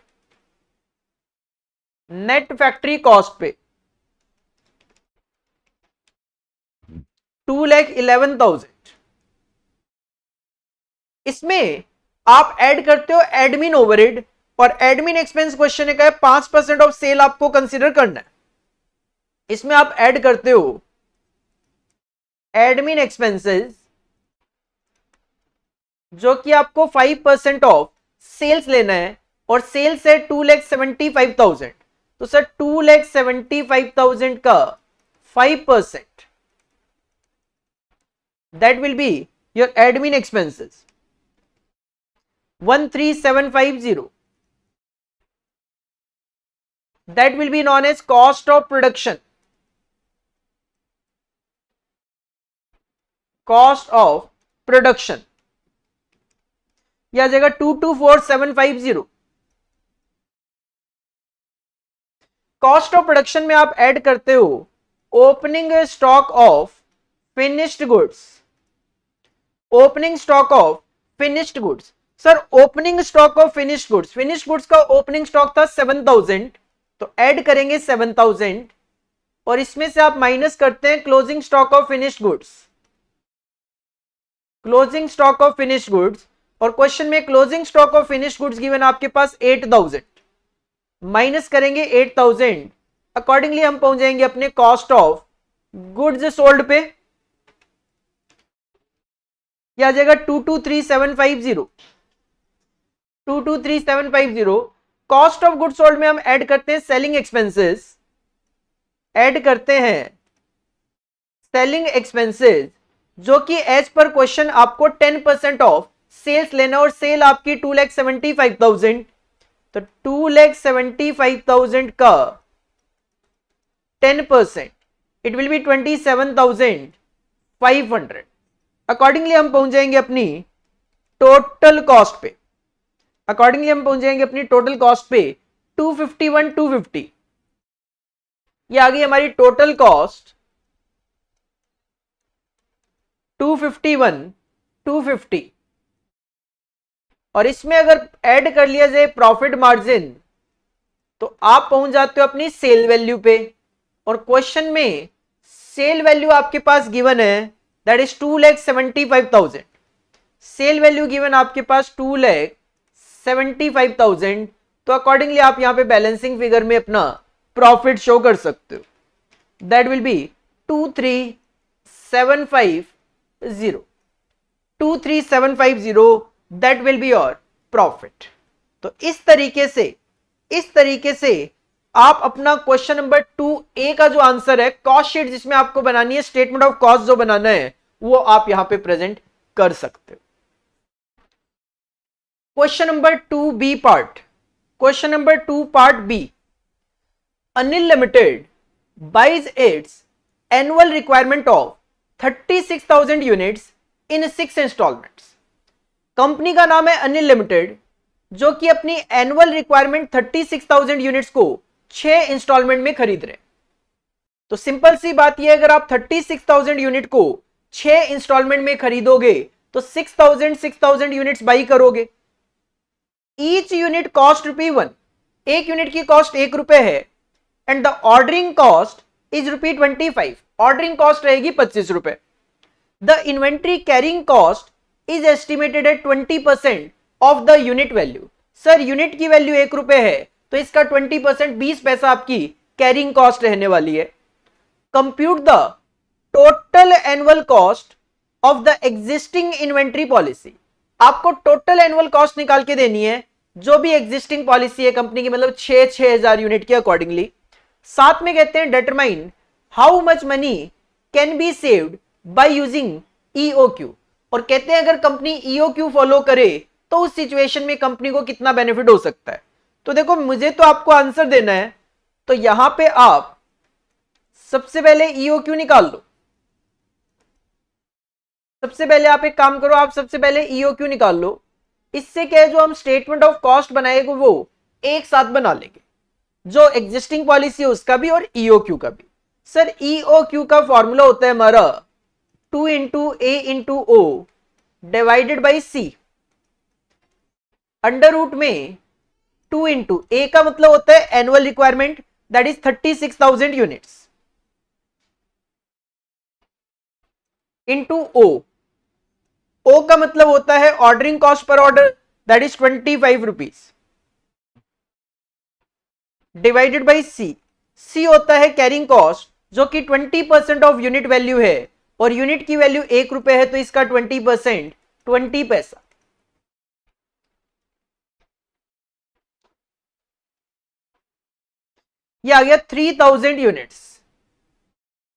नेट फैक्ट्री कॉस्ट पे 2,11,000। इसमें आप ऐड करते हो एडमिन ओवरहेड, और एडमिन एक्सपेंस क्वेश्चन ने कहा 5% ऑफ सेल आपको कंसीडर करना है। इसमें आप ऐड करते हो एडमिन एक्सपेंसेस जो कि आपको 5% ऑफ सेल्स लेना है, और सेल्स है 2,75,000, तो सर 2,75,000 का 5% that will be your admin expenses 13,750, that will be known as cost of production, cost of production। यह आ जाएगा 224,750। कॉस्ट ऑफ प्रोडक्शन में आप ऐड करते हो opening stock of finished goods, opening stock of finished goods. Sir opening stock of finished goods, finished goods का opening stock था 7,000, तो add करेंगे 7,000 और इसमें से आप माइनस करते हैं closing stock of finished goods, closing stock of finished goods. और क्वेश्चन में closing stock of finished goods given आपके पास 8,000, माइनस करेंगे 8,000, अकॉर्डिंगली हम पहुंच जाएंगे अपने कॉस्ट ऑफ गुड्स सोल्ड पे। यह आ जाएगा 223750, 223750। कॉस्ट ऑफ गुड्स सोल्ड में हम ऐड करते हैं सेलिंग एक्सपेंसेस, ऐड करते हैं सेलिंग एक्सपेंसेस, जो कि एज पर क्वेश्चन आपको 10% ऑफ सेल्स लेना, और सेल आपकी 2,75,000, तो 2,75,000 का 10% इट विल बी 27,500। अकॉर्डिंगली हम पहुंच जाएंगे अपनी टोटल कॉस्ट पे, अकॉर्डिंगली हम पहुंच जाएंगे अपनी टोटल कॉस्ट पे 251,250। ये आ गई हमारी टोटल कॉस्ट 251,250। और इसमें अगर ऐड कर लिया जाए प्रॉफिट मार्जिन तो आप पहुंच जाते हो अपनी सेल वैल्यू पे। और क्वेश्चन में सेल वैल्यू आपके पास गिवन है, that is 2,75,000। Sale value given आपके पास 2,75,000, तो अकॉर्डिंगली आप यहां पे बैलेंसिंग फिगर में अपना प्रॉफिट शो कर सकते हो, that will B 23,750, 23,750, that will be your profit. तो इस तरीके से आप अपना क्वेश्चन नंबर 2A का जो आंसर है, कॉस्ट शीट जिसमें आपको बनानी है, स्टेटमेंट ऑफ कॉस्ट जो बनाना है, वो आप यहां पे प्रेजेंट कर सकते हो। Question number 2B part, question number 2 part B. Anil limited buys its annual requirement of 36,000 units in 6 installments। Company का नाम है अनिल लिमिटेड, जो कि अपनी एनुअल रिक्वायरमेंट 36,000 यूनिट्स को 6 इंस्टॉलमेंट में खरीद रहे। तो सिंपल सी बात यह है, अगर आप 36,000 यूनिट को 6 इंस्टॉलमेंट में खरीदोगे तो 6,000 यूनिट्स बाई करोगे। ईच यूनिट कॉस्ट ₹1, एक यूनिट की कॉस्ट ₹1 है, and the ordering cost is ₹25, ordering cost रहेगी ₹25। The inventory carrying cost is estimated at 20% of the unit value. Sir unit की वैल्यू ₹1 है, तो इसका 20% 20 पैसा आपकी कैरिंग कॉस्ट रहने वाली है। Compute the total annual cost of the existing inventory policy. आपको टोटल एनुअल कॉस्ट निकाल के देनी है, जो भी एग्जिस्टिंग पॉलिसी है कंपनी की, मतलब 6,000 यूनिट के अकॉर्डिंगली। साथ में कहते हैं determine how much money can be saved by using EOQ, और कहते हैं अगर कंपनी EOQ फॉलो करे तो उस सिचुएशन में कंपनी को कितना बेनिफिट हो सकता है। तो देखो, मुझे तो आपको आंसर देना है, तो यहां पे आप सबसे पहले EOQ निकाल लो। सबसे पहले आप एक काम करो, आप सबसे पहले EOQ निकाल लो। इससे क्या है, जो हम स्टेटमेंट ऑफ कॉस्ट बनाएंगे वो एक साथ बना लेंगे, जो एग्जिस्टिंग पॉलिसी है उसका भी और EOQ का भी। सर EOQ का फॉर्मूला होता है हमारा 2 × A × O divided by C, under root में 2 × A का मतलब होता है annual requirement, that is 36,000 units, into O का मतलब होता है ordering cost per order, that is 25 rupees, divided by C होता है कैरिंग कॉस्ट, जो कि 20% ऑफ यूनिट वैल्यू है, और यूनिट की वैल्यू ₹1 है, तो इसका 20% 20 पैसा। ये आ गया 3,000 यूनिट्स।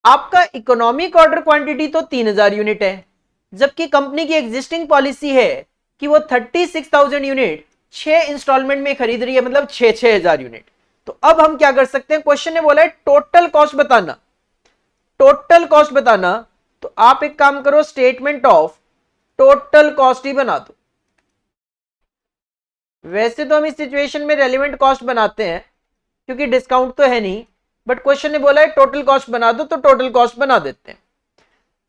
आपका इकोनॉमिक ऑर्डर क्वांटिटी तो 3,000 यूनिट है, जबकि कंपनी की एग्जिस्टिंग पॉलिसी है कि वो 36,000 यूनिट 6 इंस्टॉलमेंट में खरीद रही है, मतलब 6,000 यूनिट। तो अब हम क्या कर सकते हैं, क्वेश्चन ने बोला है टोटल कॉस्ट बताना, टोटल कॉस्ट बताना। तो आप एक काम करो, स्टेटमेंट ऑफ टोटल कॉस्ट ही बना दो। वैसे तो हम इस सिचुएशन में रेलिवेंट कॉस्ट बनाते हैं क्योंकि डिस्काउंट तो है नहीं, बट क्वेश्चन ने बोला है टोटल कॉस्ट बना दो, तो टोटल कॉस्ट बना देते हैं।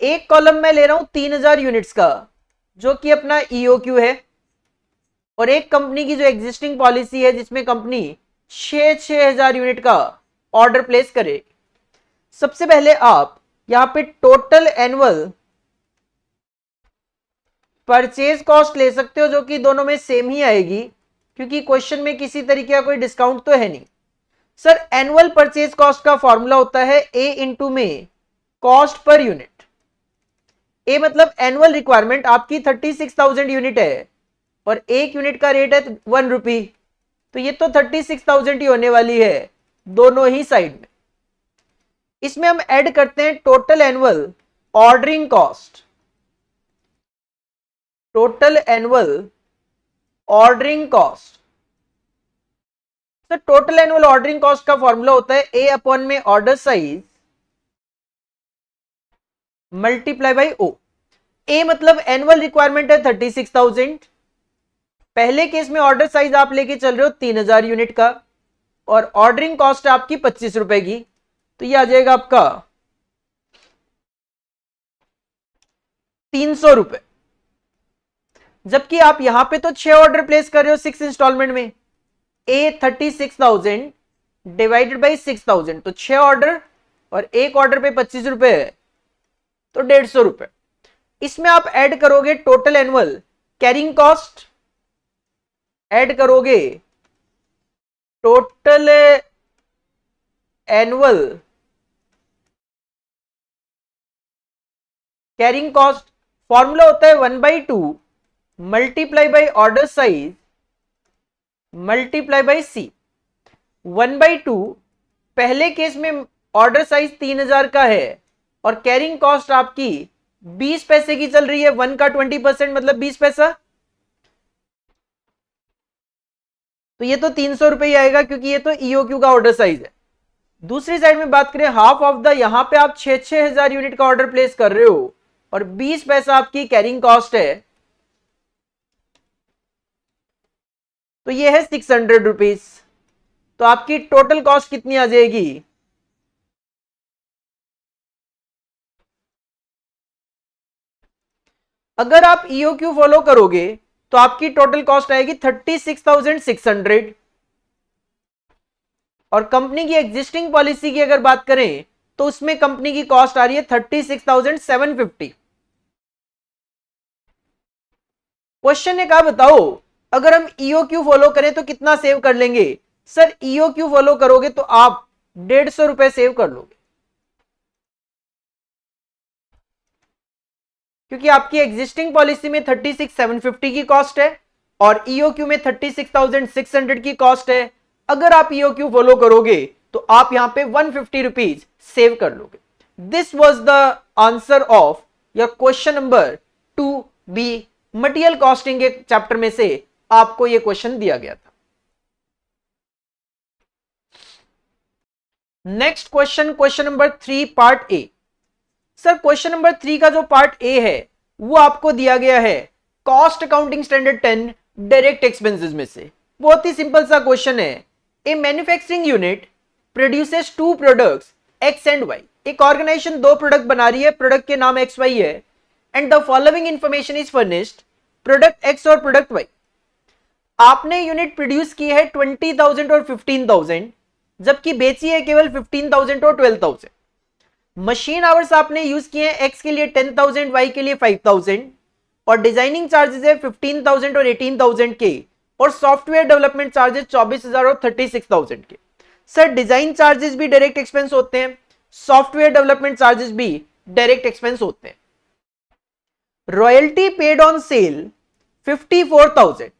एक कॉलम में ले रहा हूं 3,000 यूनिट्स का, जो कि अपना EOQ है, और एक कंपनी की जो एग्जिस्टिंग पॉलिसी है जिसमें कंपनी 6,000 यूनिट का ऑर्डर प्लेस करे। सबसे पहले आप यहां पे टोटल एनुअल परचेज कॉस्ट ले सकते हो, जो कि दोनों में सेम ही आएगी क्योंकि क्वेश्चन में किसी तरीके का कोई डिस्काउंट तो है नहीं। सर एनुअल परचेज कॉस्ट का फॉर्मूला होता है A × में कॉस्ट पर यूनिट, ए मतलब एनुअल रिक्वायरमेंट आपकी 36,000 यूनिट है और एक यूनिट का रेट है 1 रुपी, तो ये तो 36,000 ही होने वाली है दोनों ही साइड में। इसमें हम ऐड करते हैं total annual ordering cost. Total annual ordering cost, sir total annual ordering cost का फॉर्मूला होता है ए अपॉन में order size multiply by O. A मतलब एनुअल रिक्वायरमेंट है 36,000, पहले केस में ऑर्डर साइज आप लेके चल रहे हो 3,000 यूनिट का और ऑर्डरिंग कॉस्ट है आपकी 25 रुपए की, तो ये आ जाएगा आपका 300 रुपए। जबकि आप यहां पे तो 6 ऑर्डर प्लेस कर रहे हो 6 इंस्टॉलमेंट में, ए 36,000 डिवाइडेड बाई 6,000, तो 6 ऑर्डर और एक ऑर्डर पे 25 रुपए है तो 150 रुपए। इसमें आप ऐड करोगे total annual carrying cost, add करोगे total annual carrying cost, formula होता है 1/2 multiply by order size multiply by C. 1/2 पहले केस में ऑर्डर साइज 3,000 का है और कैरिंग कॉस्ट आपकी 20 पैसे की चल रही है, 1 का 20% मतलब 20 पैसा, तो ये तो 300 रुपए ही आएगा क्योंकि ये तो ईओक्यू का ऑर्डर साइज है। दूसरी साइड में बात करें हाफ ऑफ द, यहां पे आप 6,000 यूनिट का ऑर्डर प्लेस कर रहे हो और 20 पैसा आपकी कैरिंग कॉस्ट है, तो ये है 600 रुपीज। तो आपकी टोटल कॉस्ट कितनी आ जाएगी, अगर आप ईओक्यू फॉलो करोगे तो आपकी टोटल कॉस्ट आएगी 36,600 और कंपनी की एग्जिस्टिंग पॉलिसी की अगर बात करें तो उसमें कंपनी की कॉस्ट आ रही है 36,750। क्वेश्चन ने कहा बताओ अगर हम ईओक्यू फॉलो करें तो कितना सेव कर लेंगे। सर ईओक्यू फॉलो करोगे तो आप 150 रुपए सेव कर लोगे क्योंकि आपकी एग्जिस्टिंग पॉलिसी में 36,750 की कॉस्ट है और ईओक्यू में 36,600 की कॉस्ट है। अगर आप ईओक्यू फॉलो करोगे तो आप यहां पे 150 रुपीज सेव कर लोगे। This was the answer of your question number 2B। Material costing के चैप्टर में से आपको यह क्वेश्चन दिया गया था। Next question, question number 3 part ए। सर क्वेश्चन नंबर 3 का जो पार्ट ए है वो आपको दिया गया है cost accounting standard 10 direct expenses में से। बहुत ही सिंपल सा क्वेश्चन है। A manufacturing unit produces 2 products X and Y. एक ऑर्गेनाइजेशन 2 प्रोडक्ट बना रही है, प्रोडक्ट के नाम एक्स वाई है and the following information is furnished, product X और प्रोडक्ट वाई। आपने यूनिट प्रोड्यूस की है 20,000 और 15,000 जबकि बेची है केवल 15,000 और 12,000। मशीन आवर्स आपने यूज किए हैं एक्स के लिए 10,000, वाई के लिए 5,000 और डिजाइनिंग चार्जेस है 15,000 और 18,000 के और सॉफ्टवेयर डेवलपमेंट चार्जेस 24,000 और 36,000 के। सर डिजाइन चार्जेस भी डायरेक्ट एक्सपेंस होते हैं, सॉफ्टवेयर डेवलपमेंट चार्जेस भी डायरेक्ट एक्सपेंस होते हैं। रॉयल्टी पेड ऑन सेल 54,000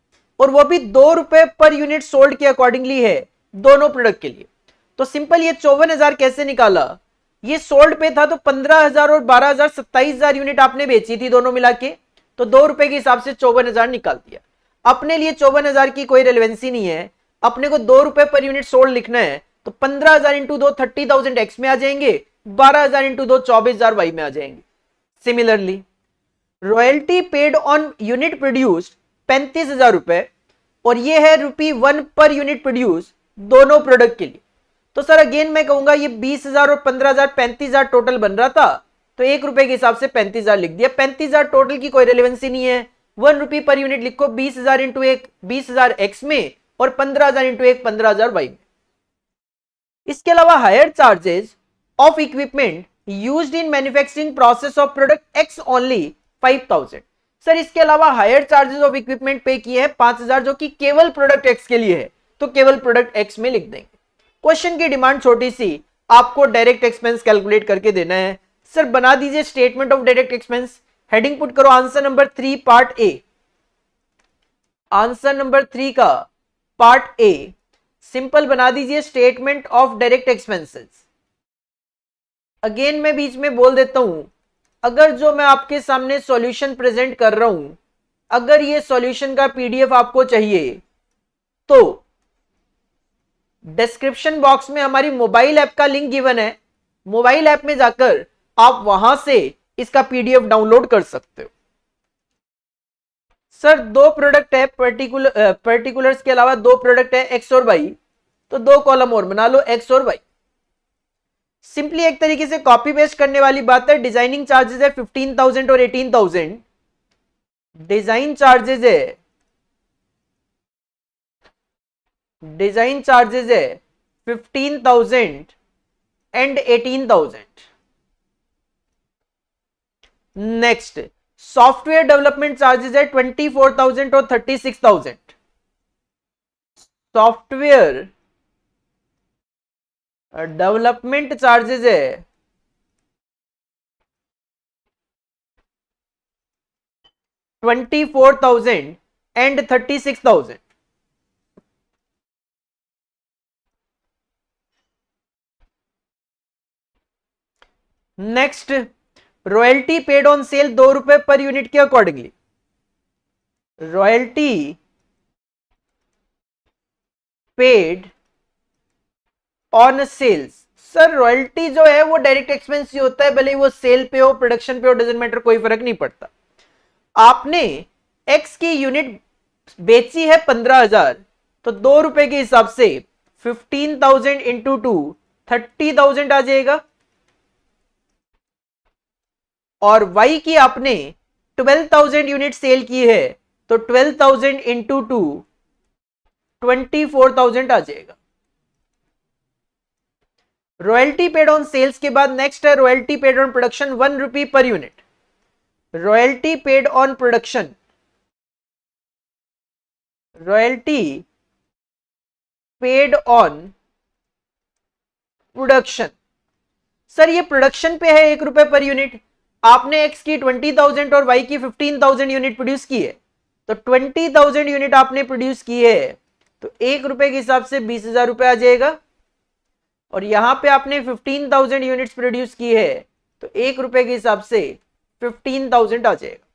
और वो भी 2 रुपए पर यूनिट सोल्ड के अकॉर्डिंगली है दोनों प्रोडक्ट के लिए। तो सिंपल ये 54,000 कैसे निकाला, ये सोल्ड पे था तो 15,000 और 12,000 27,000 यूनिट आपने बेची थी दोनों मिला के, तो 2 रुपए के हिसाब से 54,000 निकाल दिया। अपने लिए 54,000 की कोई रेलेवेंसी नहीं है, अपने को 2 रुपए पर यूनिट सोल्ड लिखना है तो 15,000 इंटू 2 30,000 एक्स में आ जाएंगे, 12,000 इंटू 2 24,000 वाई में आ जाएंगे। Similarly royalty paid on unit produced 35,000 रुपए और ये है ₹1 पर यूनिट प्रोड्यूस दोनों प्रोडक्ट के लिए। तो सर अगेन मैं कहूंगा ये 20,000 और 15,000 35,000 टोटल बन रहा था तो 1 रुपए के हिसाब से 35,000 लिख दिया। 35,000 टोटल की कोई रेलेवेंसी नहीं है, 1 रुपी पर यूनिट लिखो, 20,000 इंटू 1 20,000 एक्स में और 15,000 इंटू 1 15,000 वाई में। इसके अलावा higher charges of equipment used in manufacturing process of product x only 5,000। Sir इसके अलावा हायर चार्जेस ऑफ इक्विपमेंट पे किए हैं 5,000 जो कि केवल प्रोडक्ट एक्स के लिए है, तो केवल प्रोडक्ट एक्स में लिख देंगे। क्वेश्चन की डिमांड छोटी सी, आपको डायरेक्ट एक्सपेंस कैलकुलेट करके देना है। सर बना दीजिए statement of direct expense. Heading put करो answer number 3 part A. Answer number 3 का पार्ट ए सिंपल बना दीजिए, statement of direct expenses. Again मैं बीच में बोल देता हूं, अगर जो मैं आपके सामने सॉल्यूशन प्रेजेंट कर रहा हूं, अगर ये सॉल्यूशन का पीडीएफ आपको चाहिए तो डिस्क्रिप्शन बॉक्स में हमारी मोबाइल ऐप का लिंक गिवन है, मोबाइल ऐप में जाकर आप वहां से इसका पीडीएफ डाउनलोड कर सकते हो। सर 2 प्रोडक्ट है, पर्टिकुलर्स के अलावा 2 प्रोडक्ट है एक्स और वाई, तो 2 कॉलम और बना लो एक्स और वाई। सिंपली एक तरीके से कॉपी पेस्ट करने वाली बात है। डिजाइनिंग चार्जेस है 15,000 और 18,000। डिजाइन चार्जेस है 15,000 and 18,000। Next software development charges है 24,000 और 36,000। सॉफ्टवेयर डेवलपमेंट चार्जेस है 24,000 and 36,000। Next royalty paid on sale 2 रुपए पर यूनिट के accordingly. Royalty paid on sales. Sir royalty जो है वो डायरेक्ट एक्सपेंस ही होता है, भले वो सेल पे हो, प्रोडक्शन पे हो, डजंट मैटर, कोई फर्क नहीं पड़ता। आपने एक्स की यूनिट बेची है 15,000, तो 2 रुपए के हिसाब से 15,000 इंटू 2 30,000 आ जाएगा। और वाई की आपने 12,000 यूनिट सेल की है, तो 12,000 इंटू 2 24,000 आ जाएगा। रॉयल्टी पेड ऑन सेल्स के बाद नेक्स्ट है royalty paid on production 1 rupee per unit. Royalty paid on production, royalty paid on production. Sir ये प्रोडक्शन पे है 1 रुपए पर यूनिट। आपने एक्स की 20,000 और वाई की 15,000 यूनिट प्रोड्यूस की है, तो 20,000 यूनिट आपने प्रोड्यूस की है, तो 1 रुपए के हिसाब से 20,000 रुपए आ जाएगा। और यहां पे आपने 15,000 यूनिट्स प्रोड्यूस की है, तो 1 रुपए के हिसाब से 15,000 आ जाएगा।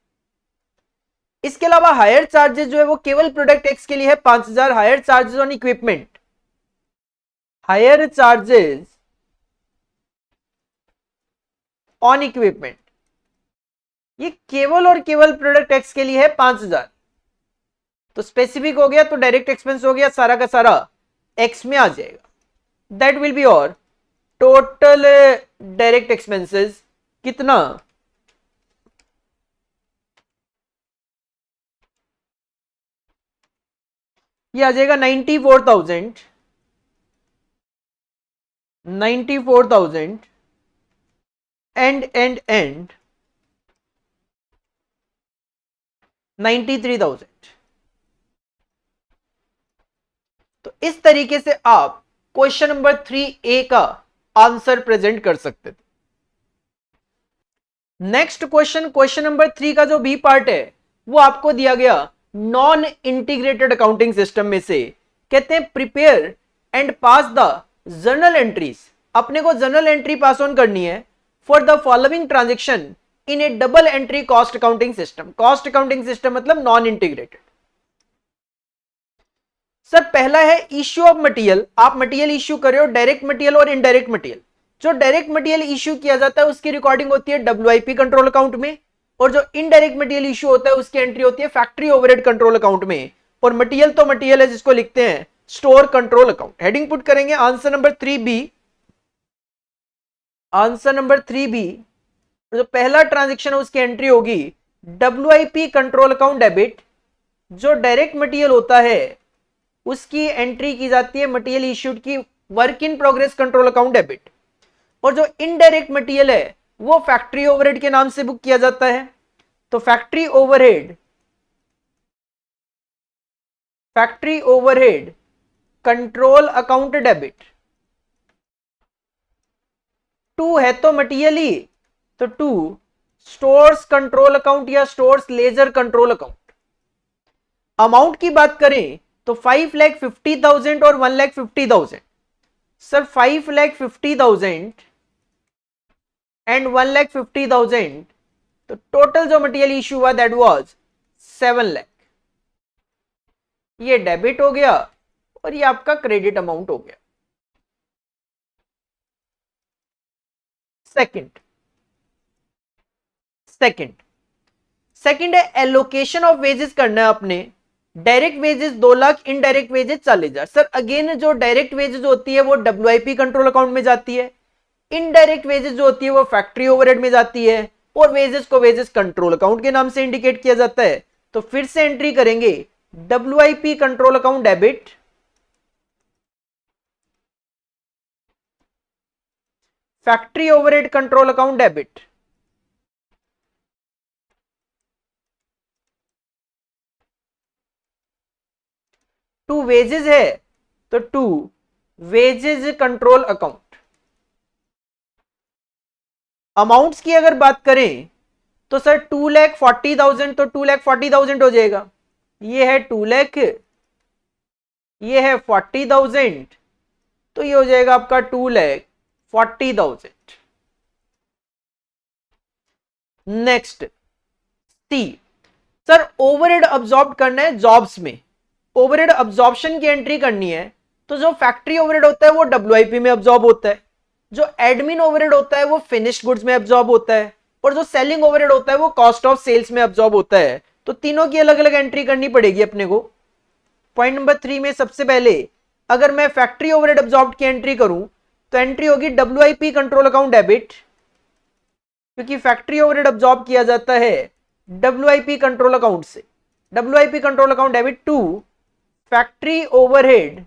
इसके अलावा हायर चार्जेस जो है वो केवल प्रोडक्ट एक्स के लिए है 5,000। Higher charges on equipment, higher charges on equipment, ये केवल और केवल प्रोडक्ट एक्स के लिए है 5,000। तो स्पेसिफिक हो गया तो डायरेक्ट एक्सपेंस हो गया, सारा का सारा एक्स में आ जाएगा। दैट विल बी और टोटल डायरेक्ट एक्सपेंसेस कितना, ये आ जाएगा 94,000 एंड 93,000। तो इस तरीके से आप क्वेश्चन नंबर 3A का आंसर प्रेजेंट कर सकते थे। नेक्स्ट क्वेश्चन नंबर 3 का जो बी पार्ट है वो आपको दिया गया नॉन इंटीग्रेटेड अकाउंटिंग सिस्टम में से, कहते हैं prepare and pass the journal entries. अपने को जर्नल एंट्री पास ऑन करनी है for the following transaction in A double entry cost accounting system. Cost accounting system मतलब नॉन इंटीग्रेटेड। सर पहला है इश्यू ऑफ मटेरियल। आप मटेरियल इश्यू कर रहे हो, डायरेक्ट मटेरियल और इनडायरेक्ट मटेरियल। जो डायरेक्ट मटेरियल इश्यू किया जाता है उसकी रिकॉर्डिंग होती है WIP कंट्रोल अकाउंट में, और जो इनडायरेक्ट मटेरियल इश्यू होता है उसकी एंट्री होती है फैक्ट्री ओवरहेड कंट्रोल अकाउंट में। और मटेरियल तो मटेरियल है जिसको लिखते हैं store control account. Heading put करेंगे answer number 3B। Answer number 3B, जो पहला ट्रांजेक्शन है उसकी एंट्री होगी WIP कंट्रोल अकाउंट डेबिट। जो डायरेक्ट मटेरियल होता है उसकी एंट्री की जाती है मटेरियल इश्यूड की work in progress control account debit. और जो इनडायरेक्ट मटेरियल है वो फैक्ट्री ओवरहेड के नाम से बुक किया जाता है। तो factory overhead control account debit 2 है तो मटेरियल ही, तो 2 स्टोर्स कंट्रोल अकाउंट या stores ledger control account. Amount की बात करें तो 5,50,000 और 1,50,000। सर 5,50,000 एंड 1,50,000, तो टोटल जो मटेरियल इश्यू हुआ दैट वाज 7 लाख। ये डेबिट हो गया और ये आपका क्रेडिट अमाउंट हो गया। सेकंड है एलोकेशन ऑफ वेजेस करना है अपने। Direct wages 2 lakh, indirect wages 40,000। Sir again जो डायरेक्ट वेजेस होती है वो WIP कंट्रोल अकाउंट में जाती है, इनडायरेक्ट वेजेस जो होती है वो फैक्ट्री ओवरहेड में जाती है, और वेजेस को वेजेस कंट्रोल अकाउंट के नाम से इंडिकेट किया जाता है। तो फिर से एंट्री करेंगे WIP control account debit, factory overhead control account debit. To wages है तो to wages control account. Amounts की अगर बात करें तो सर 2,40,000 तो 2,40,000 हो जाएगा। ये है 2 लाख, ये है 40,000, तो ये हो जाएगा आपका 2,40,000। नेक्स्ट सी, सर ओवरहेड अब्सॉर्ब करना है जॉब्स में, ओवरहेड अब्सॉर्प्शन की एंट्री करनी है। तो जो फैक्ट्री ओवरहेड होता है वो WIP में अब्सॉर्ब होता है, जो एडमिन ओवरहेड होता है वो फिनिश्ड गुड्स में अब्सॉर्ब होता है, और जो सेलिंग ओवरहेड होता है वो कॉस्ट ऑफ सेल्स में अब्सॉर्ब होता है। तो तीनों की अलग अलग एंट्री करनी पड़ेगी अपने को। पॉइंट नंबर 3 में सबसे पहले अगर मैं फैक्ट्री ओवरहेड अब्सॉर्ब की एंट्री करूं तो एंट्री होगी WIP कंट्रोल अकाउंट डेबिट, क्योंकि फैक्ट्री ओवरहेड अब्सॉर्ब किया जाता है WIP कंट्रोल अकाउंट से। WIP control account debit to factory overhead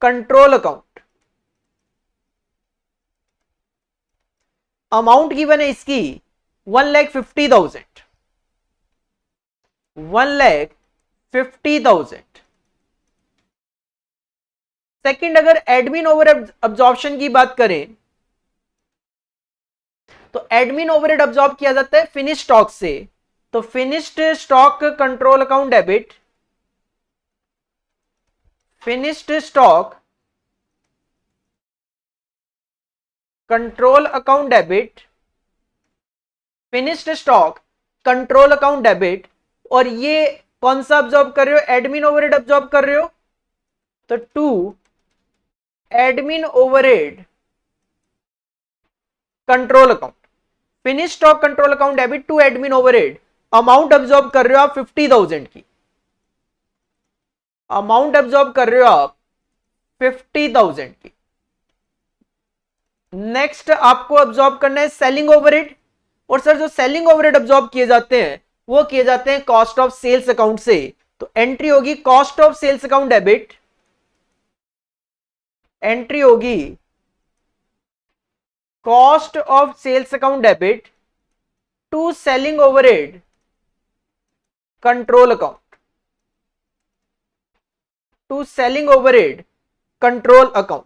control account. Amount given है इसकी 1,50,000, 1,50,000। सेकंड, अगर एडमिन ओवरहेड अब्सॉर्प्शन की बात करें तो एडमिन ओवरहेड अब्सॉर्ब किया जाता है फिनिश स्टॉक से। तो finished stock control account debit, finished stock control account debit, finished stock control account debit. और ये कौन सा अब्सॉर्ब कर रहे हो? एडमिन ओवरहेड अब्सॉर्ब कर रहे हो, तो to admin overhead control account, finish stock control account debit to admin overhead. Amount absorb कर रहे हो आप 50,000 की, अमाउंट अब्सॉर्ब कर रहे हो आप 50,000 की। नेक्स्ट आपको अब्सॉर्ब करना है सेलिंग ओवरहेड, और सर जो सेलिंग ओवरहेड अब्सॉर्ब किए जाते हैं वो किए जाते हैं कॉस्ट ऑफ सेल्स अकाउंट से। तो एंट्री होगी cost of sales account debit, entry होगी cost of sales account debit to selling overhead control account, to selling overhead control account.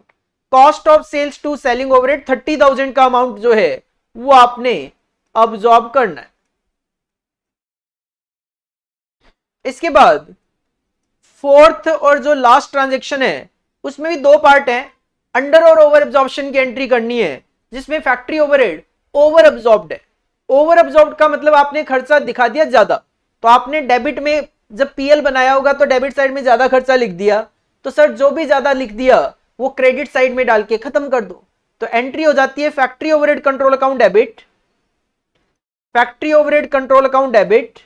Cost of sales to selling overhead 30,000 का amount जो है वो आपने absorb करना है। इसके बाद फोर्थ और जो लास्ट ट्रांजैक्शन है उसमें भी दो पार्ट है। अंडर और ओवर एब्जॉर्प्शन की एंट्री करनी है, जिसमें फैक्ट्री ओवरहेड ओवर एब्जॉर्ब्ड है। ओवर एब्जॉर्ब्ड का मतलब आपने खर्चा दिखा दिया ज्यादा, तो आपने डेबिट में जब PL बनाया होगा तो डेबिट साइड में ज्यादा खर्चा लिख दिया, तो सर जो भी ज्यादा लिख दिया वो क्रेडिट साइड में डाल के खत्म कर दो। तो एंट्री हो जाती है factory overhead control account debit, factory overhead control account debit.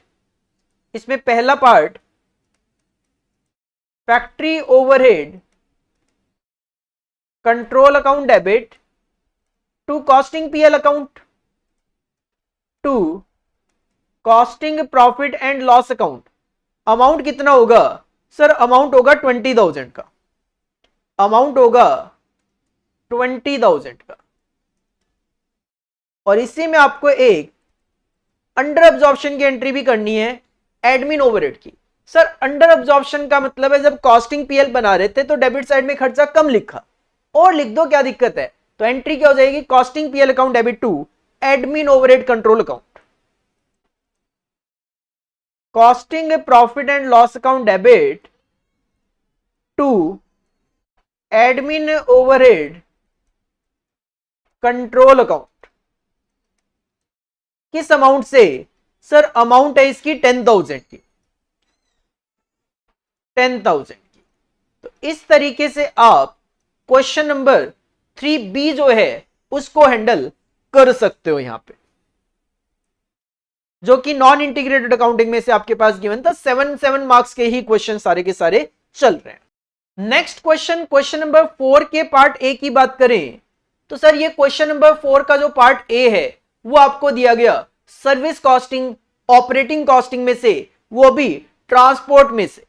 इसमें पहला part factory overhead control account debit to costing PL account, to costing profit and loss account. Amount कितना होगा? सर अमाउंट होगा 20,000 का, अमाउंट होगा 20,000 का। और इसी में आपको एक अंडर एब्जॉर्प्शन की एंट्री भी करनी है एडमिन ओवरहेड की। सर अंडर एब्जॉर्प्शन का मतलब है जब कॉस्टिंग PL बना रहे थे तो डेबिट साइड में खर्चा कम लिखा, और लिख दो क्या दिक्कत है। तो एंट्री क्या हो जाएगी? Costing PL account debit to admin overhead control account, costing profit and loss account debit to admin overhead control account. किस अमाउंट से? सर अमाउंट है इसकी 10,000 की, 10,000 की। तो इस तरीके से आप क्वेश्चन नंबर 3B जो है उसको हैंडल कर सकते हो यहां पे, जो कि नॉन इंटीग्रेटेड अकाउंटिंग में से आपके पास गिवन था। 7 मार्क्स के ही क्वेश्चन सारे के सारे चल रहे हैं। नेक्स्ट क्वेश्चन, क्वेश्चन नंबर 4 के पार्ट ए की बात करें तो सर ये क्वेश्चन नंबर 4 का जो पार्ट ए है वो आपको दिया गया सर्विस कॉस्टिंग ऑपरेटिंग कॉस्टिंग में से, वो भी ट्रांसपोर्ट में से।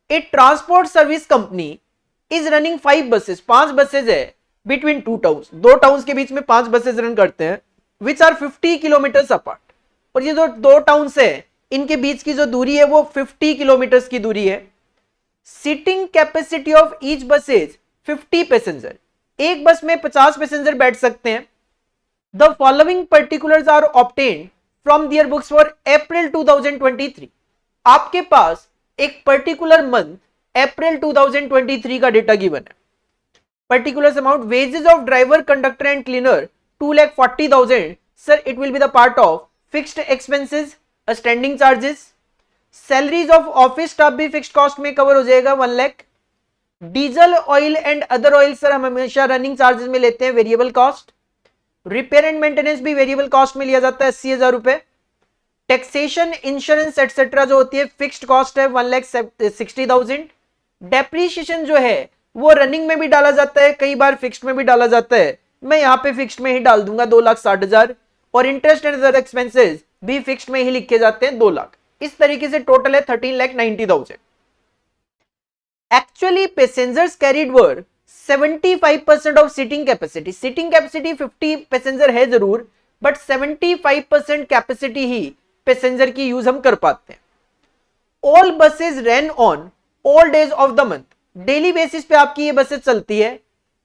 A transport service company is running 5 buses, 5 buses है बिटवीन 2 टाउन्स, 2 टाउन्स के बीच में 5 बसेज रन करते हैं, विच आर 50 किलोमीटर अपार्ट। और ये जो 2 टाउन्स है इनके बीच की जो दूरी है वो 50 किलोमीटर की दूरी है। Seating capacity of each bus is 50 passenger, एक बस में 50 पैसेंजर बैठ सकते हैं। The following particulars are obtained from their books for April 2023। आपके पास एक पर्टिकुलर मंथ अप्रैल 2023 का डेटा गिवन है। Particular amount wages of driver conductor and cleaner 2,40,000, sir it will be the part of fixed expenses, standing charges. Salaries of office staff भी fixed cost में cover हो जाएगा 1 lakh. Diesel oil and other oil sir हम हमेशा running charges में लेते हैं, variable cost. Repair and maintenance भी वेरिएबल कॉस्ट में लिया जाता है 80,000 रुपए। टैक्सेशन, इंश्योरेंस एटसेट्रा जो होती है फिक्स्ड कॉस्ट है 1,60,000। डेप्रीशिएशन जो है वो रनिंग में भी डाला जाता है, कई बार फिक्स्ड में भी डाला जाता है, मैं यहां पे फिक्स्ड में ही डाल दूंगा 2,60,000। और इंटरेस्ट एंड अदर एक्सपेंसेस भी फिक्स्ड में ही लिखे जाते हैं 2 लाख। इस तरीके से टोटल है 13,90,000। Actually passengers carried were 75% of seating capacity, seating capacity 50 passenger है जरूर, बट 75% कैपेसिटी ही पैसेंजर की यूज हम कर पाते हैं। All buses run on all days of the month, daily basis पे आपकी ये बसेज चलती है।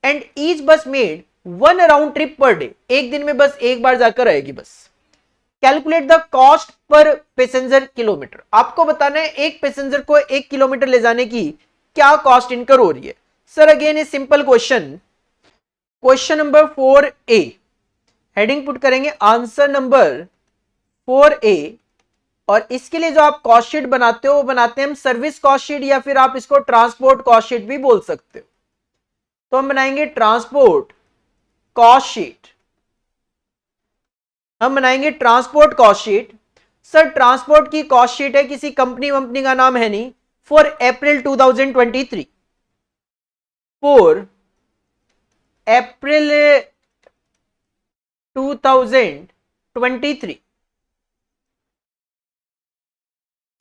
And each bus made 1 round trip per day, एक दिन में बस एक बार जाकर आएगी बस। Calculate the cost per passenger kilometre, आपको बताना है एक पैसेंजर को 1 किलोमीटर ले जाने की क्या कॉस्ट इनकर हो रही है। Sir again a simple question, question number 4A, heading put करेंगे आंसर नंबर 4A। और इसके लिए जो आप कॉस्ट शीट बनाते हो वो बनाते हैं हम सर्विस कॉस्ट शीट, या फिर आप इसको ट्रांसपोर्ट कॉस्ट शीट भी बोल सकते हो। तो हम बनाएंगे ट्रांसपोर्ट कॉस्ट शीट, हम बनाएंगे transport cost sheet. Sir transport की कॉस्ट शीट है, किसी कंपनी वंपनी का नाम है नहीं, for April 2023, for April 2023।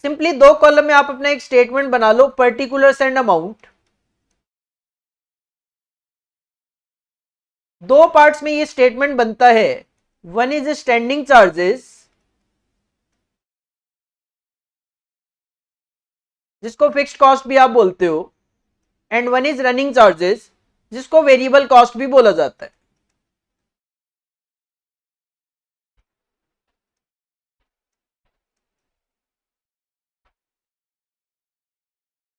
Simply 2 column में आप अपना एक स्टेटमेंट बना लो, पर्टिकुलर्स एंड अमाउंट। 2 पार्ट्स में ये स्टेटमेंट बनता है, वन इज स्टैंडिंग चार्जेस, जिसको फिक्स्ड कॉस्ट भी आप बोलते हो, and one is running charges, जिसको वेरिएबल कॉस्ट भी बोला जाता है।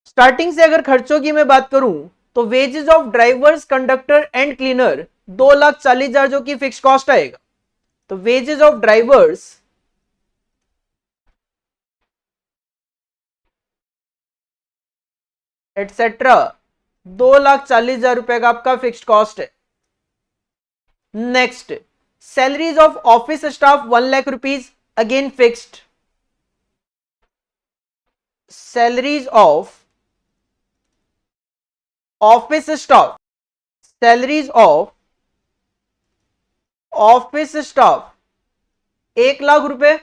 स्टार्टिंग से अगर खर्चों की मैं बात करूं तो wages of drivers conductor and cleaner 2,40,000 जो कि फिक्स कॉस्ट आएगा। तो वेजेस ऑफ ड्राइवर्स एटसेट्रा 2,40,000 रुपए का आपका फिक्स्ड कॉस्ट है। Next, salaries of office staff 1 lakh rupees, again fixed. Salaries of office staff, salaries of office staff 1 lakh रुपए,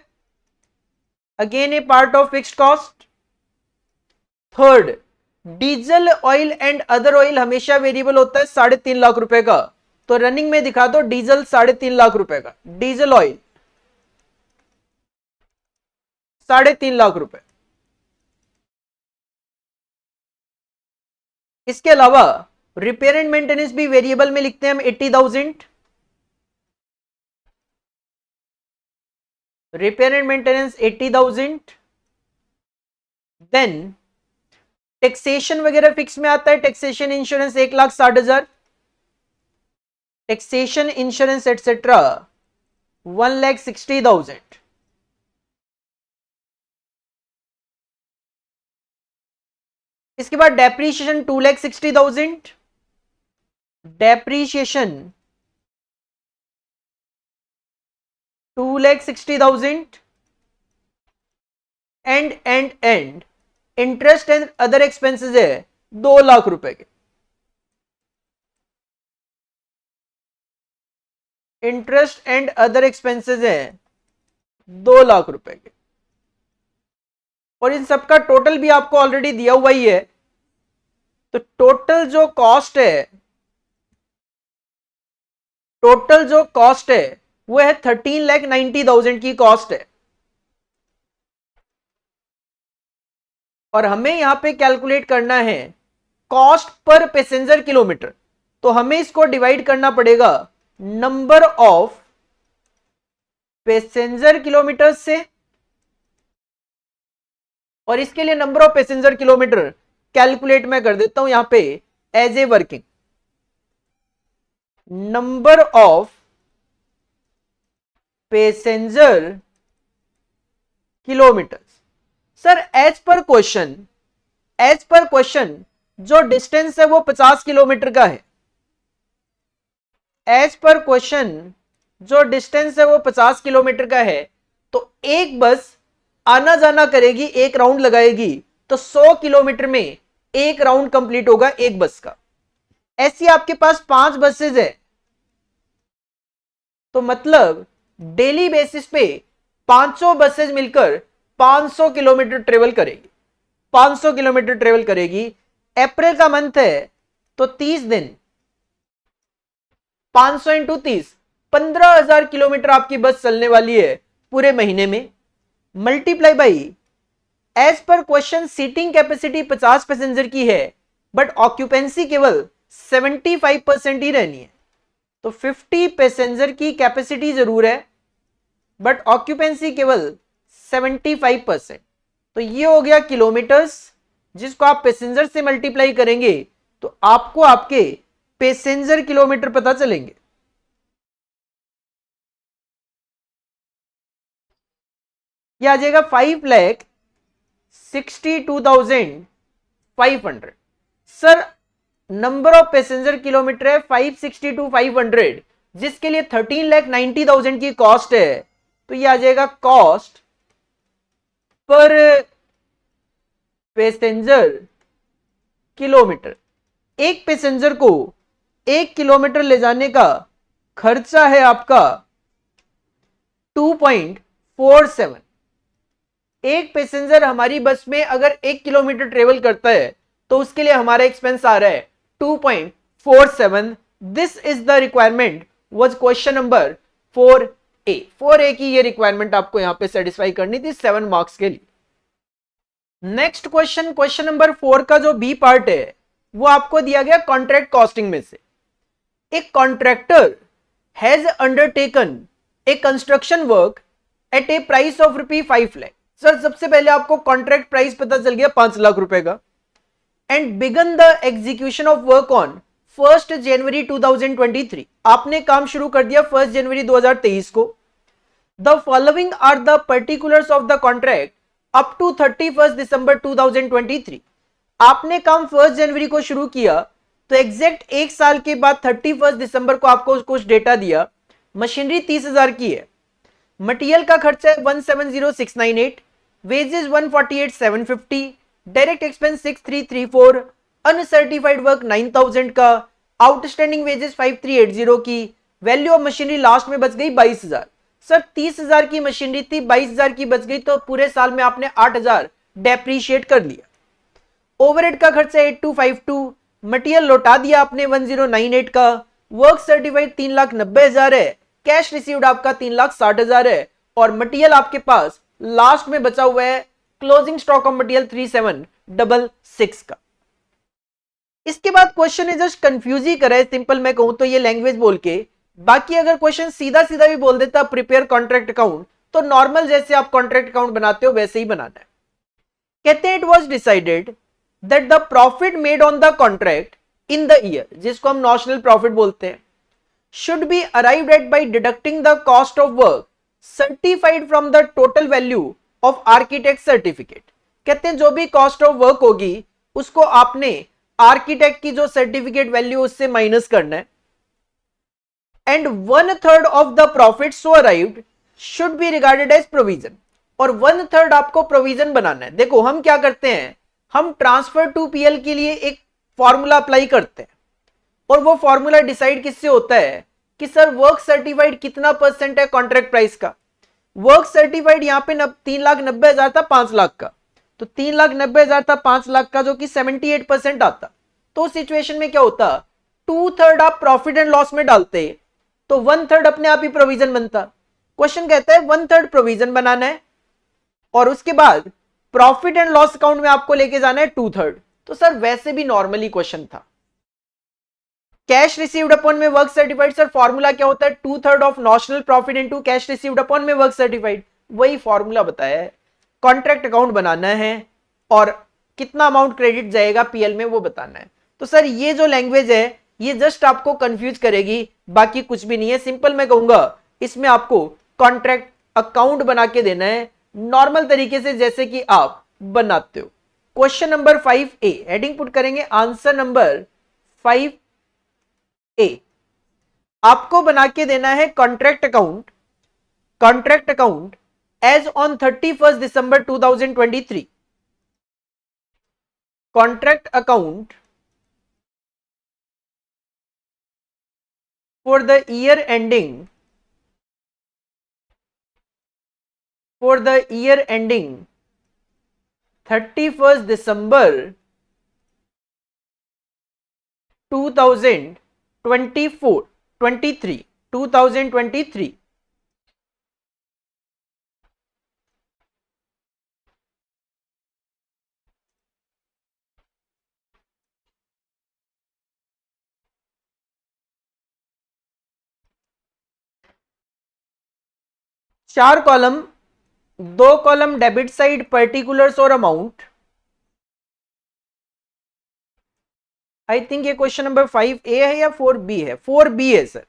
again a part of fixed cost. Third, diesel oil and other oil हमेशा variable होता है 3.5 लाख रुपए का, तो running में दिखा दो डीजल 3.5 लाख रुपए का, डीजल ऑयल 3.5 लाख रुपए। इसके अलावा रिपेयर एंड मेंटेनेंस भी वेरिएबल में लिखते हैं हम 80,000। Repair and maintenance 80,000, then taxation वगैरह फिक्स में आता है, taxation insurance 1,60,000, taxation insurance etcetera 1,60,000। इसके बाद depreciation 2,60,000, depreciation 2,60,000, and interest and other expenses है 2 लाख रुपए के। इंटरेस्ट एंड अदर एक्सपेंसेस है 2 लाख रुपए के, और इन सबका टोटल भी आपको ऑलरेडी दिया हुआ ही है। तो टोटल जो कॉस्ट है वो है 13,90,000 की कॉस्ट है, और हमें यहां पे कैलकुलेट करना है कॉस्ट पर पैसेंजर किलोमीटर। तो हमें इसको डिवाइड करना पड़ेगा नंबर ऑफ पैसेंजर किलोमीटर से, और इसके लिए number of passenger kilometre calculate मैं कर देता हूं यहां पे as a working number of passenger kilometre. Sir as per question जो डिस्टेंस है वो 50 किलोमीटर का है। एज पर क्वेश्चन जो डिस्टेंस है वो 50 किलोमीटर का है, तो एक बस आना जाना करेगी, एक राउंड लगाएगी, तो 100 किलोमीटर में एक राउंड कंप्लीट होगा एक बस का। ऐसी आपके पास 5 बसेज है, तो मतलब डेली बेसिस पे 500 बसेज मिलकर 500 किलोमीटर ट्रेवल करेगी। 500 किलोमीटर ट्रेवल करेगी। अप्रैल का मंथ है तो 30 दिन, 500 इंटू 30, 15,000 किलोमीटर आपकी बस चलने वाली है पूरे महीने में। Multiply by as per question seating capacity 50 passenger की है, बट ऑक्यूपेंसी केवल 75% ही रहनी है। तो 50 पैसेंजर की कैपेसिटी जरूर है, बट ऑक्यूपेंसी केवल 75%। तो ये हो गया किलोमीटर्स, जिसको आप पैसेंजर से मल्टीप्लाई करेंगे तो आपको आपके पैसेंजर किलोमीटर पता चलेंगे। ये आ जाएगा 5,62,500। Sir number of passenger kilometre है 562,500, जिसके लिए 13,90,000 की कॉस्ट है। तो ये आ जाएगा कॉस्ट पर पैसेंजर किलोमीटर। एक पैसेंजर को 1 किलोमीटर ले जाने का खर्चा है आपका 2.47। एक पैसेंजर हमारी बस में अगर 1 किलोमीटर ट्रेवल करता है तो उसके लिए हमारा एक्सपेंस आ रहा है 2.47। This is the requirement was question number 4A। 4A की ये रिक्वायरमेंट आपको यहां पे सेटिस्फाई करनी थी 7 मार्क्स के लिए। नेक्स्ट क्वेश्चन नंबर 4 का जो बी पार्ट है वो आपको दिया गया कॉन्ट्रैक्ट कॉस्टिंग में से। एक contractor has undertaken A construction work at A price of ₹5 lakh. Sir सबसे पहले आपको कॉन्ट्रैक्ट प्राइस पता चल गया 5 लाख रुपए का, and begin the execution of work on 1 जनवरी 2023। आपने काम शुरू कर दिया 1 जनवरी 2023 को। The following are the particulars of the contract up to 31 December 2023। आपने काम 1 जनवरी को शुरू किया, तो एग्जैक्ट एक साल के बाद 31 दिसंबर को आपको कुछ डेटा दिया। मशीनरी 30,000 की है, मटेरियल का खर्चा है 170,698, wages 148,750, direct expense 6,334, uncertified work 9,000 का, आउटस्टैंडिंग वेजेस 5,380 की, वैल्यू ऑफ मशीनरी लास्ट में बच गई 22,000। सर 30,000 की मशीनरी थी, 22,000 की बच गई, तो पूरे साल में आपने 8,000 डेप्रीशिएट कर लिया। ओवरहेड का खर्चा 8,252, मटेरियल लौटा दिया आपने 1,098 का, वर्क सर्टिफाइड 3,90,000 है, कैश रिसीव्ड आपका 3,60,000 है, और मटेरियल आपके पास लास्ट में बचा हुआ है क्लोजिंग स्टॉक ऑफ मटेरियल 3,766 का। इसके बाद क्वेश्चन है जस्ट कंफ्यूज ही करे, सिंपल मैं कहूं तो ये लैंग्वेज बोल के। बाकी अगर क्वेश्चन सीधा सीधा भी बोल देता प्रिपेयर कॉन्ट्रैक्ट अकाउंट, तो नॉर्मल जैसे आप कॉन्ट्रैक्ट अकाउंट बनाते हो वैसे ही बनाना है। कहते हैं it was decided that the profit made on the contract in the year, जिसको हम नॉशनल प्रॉफिट बोलते हैं, should be arrived at by deducting the cost of work certified from the total value of architect certificate। कहते हैं जो भी cost of work होगी उसको आपने आर्किटेक्ट की जो सर्टिफिकेट वैल्यू उससे माइनस करना है। And 1/3 of the profit so arrived should be regarded as provision, और 1/3 आपको प्रोविजन बनाना है। देखो हम क्या करते हैं, हम ट्रांसफर टू पीएल के लिए एक फॉर्मूला अप्लाई करते हैं, और वो फॉर्मूला डिसाइड किससे होता है कि सर वर्क सर्टिफाइड कितना परसेंट है कॉन्ट्रैक्ट प्राइस का। वर्क सर्टिफाइड यहाँ पे 3,90,000 था 5 लाख का, तो 3,90,000 था 5 लाख का, जो कि 78% आता। तो सिचुएशन में क्या होता, 2/3 आप प्रॉफिट एंड लॉस में डालते तो 1/3 अपने आप ही प्रोविजन बनता। क्वेश्चन कहता है 1/3 प्रोविजन बनाना है और उसके बाद प्रॉफिट एंड लॉस अकाउंट में आपको लेके जाना है 2/3। तो सर वैसे भी नॉर्मली क्वेश्चन था। कैश रिसीव्ड अपॉन में वर्क सर्टिफाइड, सर फॉर्मूला क्या होता है, 2/3 of notional profit into cash received upon में वर्क सर्टिफाइड, वही फॉर्मूला बताया है। कॉन्ट्रैक्ट अकाउंट बनाना है और कितना अमाउंट क्रेडिट जाएगा पीएल में वो बताना है। तो सर ये जो लैंग्वेज है ये जस्ट आपको कंफ्यूज करेगी, बाकी कुछ भी नहीं है। सिंपल मैं कहूंगा इसमें आपको कॉन्ट्रैक्ट अकाउंट बना के देना है नॉर्मल तरीके से जैसे कि आप बनाते हो। Question number 5A heading put करेंगे आंसर नंबर 5A। आपको बना के देना है contract account as on 31 December 2023। Contract account for the year ending 31 December 2023। चार column, 2 column debit side particulars और अमाउंट। आई थिंक ये क्वेश्चन नंबर 5A है या 4B है, 4B है सर।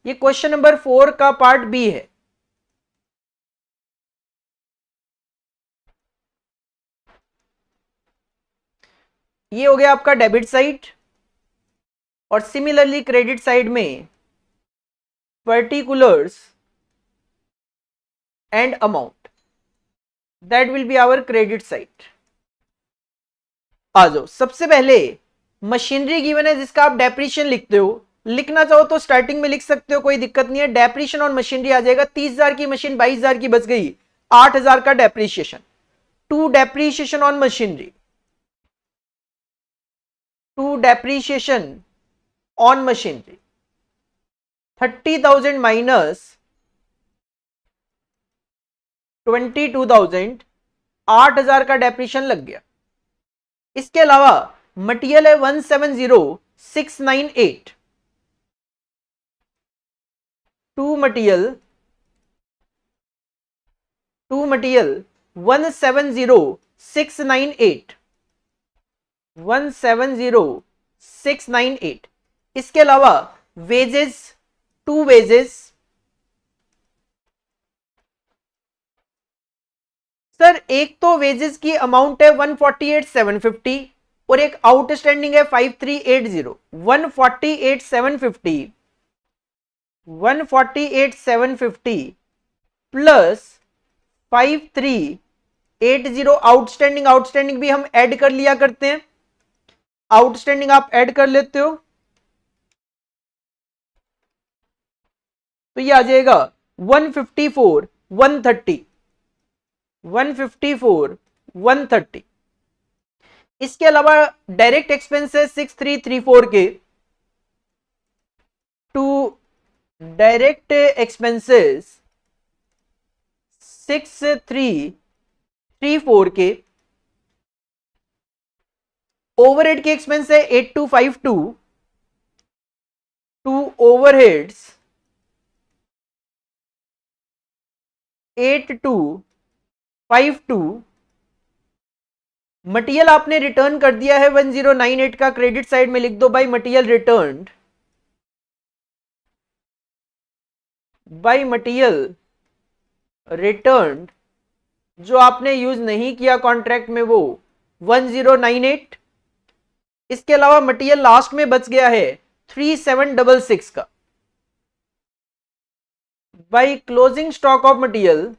ये क्वेश्चन नंबर 4 का पार्ट बी है। ये हो गया आपका डेबिट साइड, और सिमिलरली क्रेडिट साइड में particulars and amount, that will be our credit side. आ जाओ, सबसे पहले मशीनरी गिवन है जिसका आप डेप्रीशिएशन लिखते हो, लिखना चाहो तो स्टार्टिंग में लिख सकते हो, कोई दिक्कत नहीं है। डेप्रीशिएशन ऑन मशीनरी आ जाएगा, 30,000 की मशीन 22,000 की बच गई, 8,000 का depreciation. To depreciation on machinery, to depreciation on machinery 30,000 minus 22,000, 8,000 का डेप्रीशिएशन लग गया। इसके अलावा मटेरियल है 170,698, टू मटेरियल 170,698, 170,698। इसके अलावा वेजेस, टू वेजेस, सर एक तो वेजेस की अमाउंट है 148,750 और एक आउटस्टैंडिंग है 5380। 148,750 प्लस 5380 आउटस्टैंडिंग भी हम ऐड कर लिया करते हैं, आउटस्टैंडिंग आप ऐड कर लेते हो तो ये आ जाएगा 154,130। इसके अलावा डायरेक्ट एक्सपेंसेस 6334 के, टू डायरेक्ट एक्सपेंसेस 6334 के, ओवरहेड के एक्सपेंस है 8252, टू ओवरहेड्स 8252, मटेरियल आपने रिटर्न कर दिया है 1098 का, क्रेडिट साइड में लिख दो by material returned, by material returned, जो आपने यूज नहीं किया कॉन्ट्रैक्ट में वो 1098, इसके अलावा मटेरियल लास्ट में बच गया है 3766 का, by closing stock of material,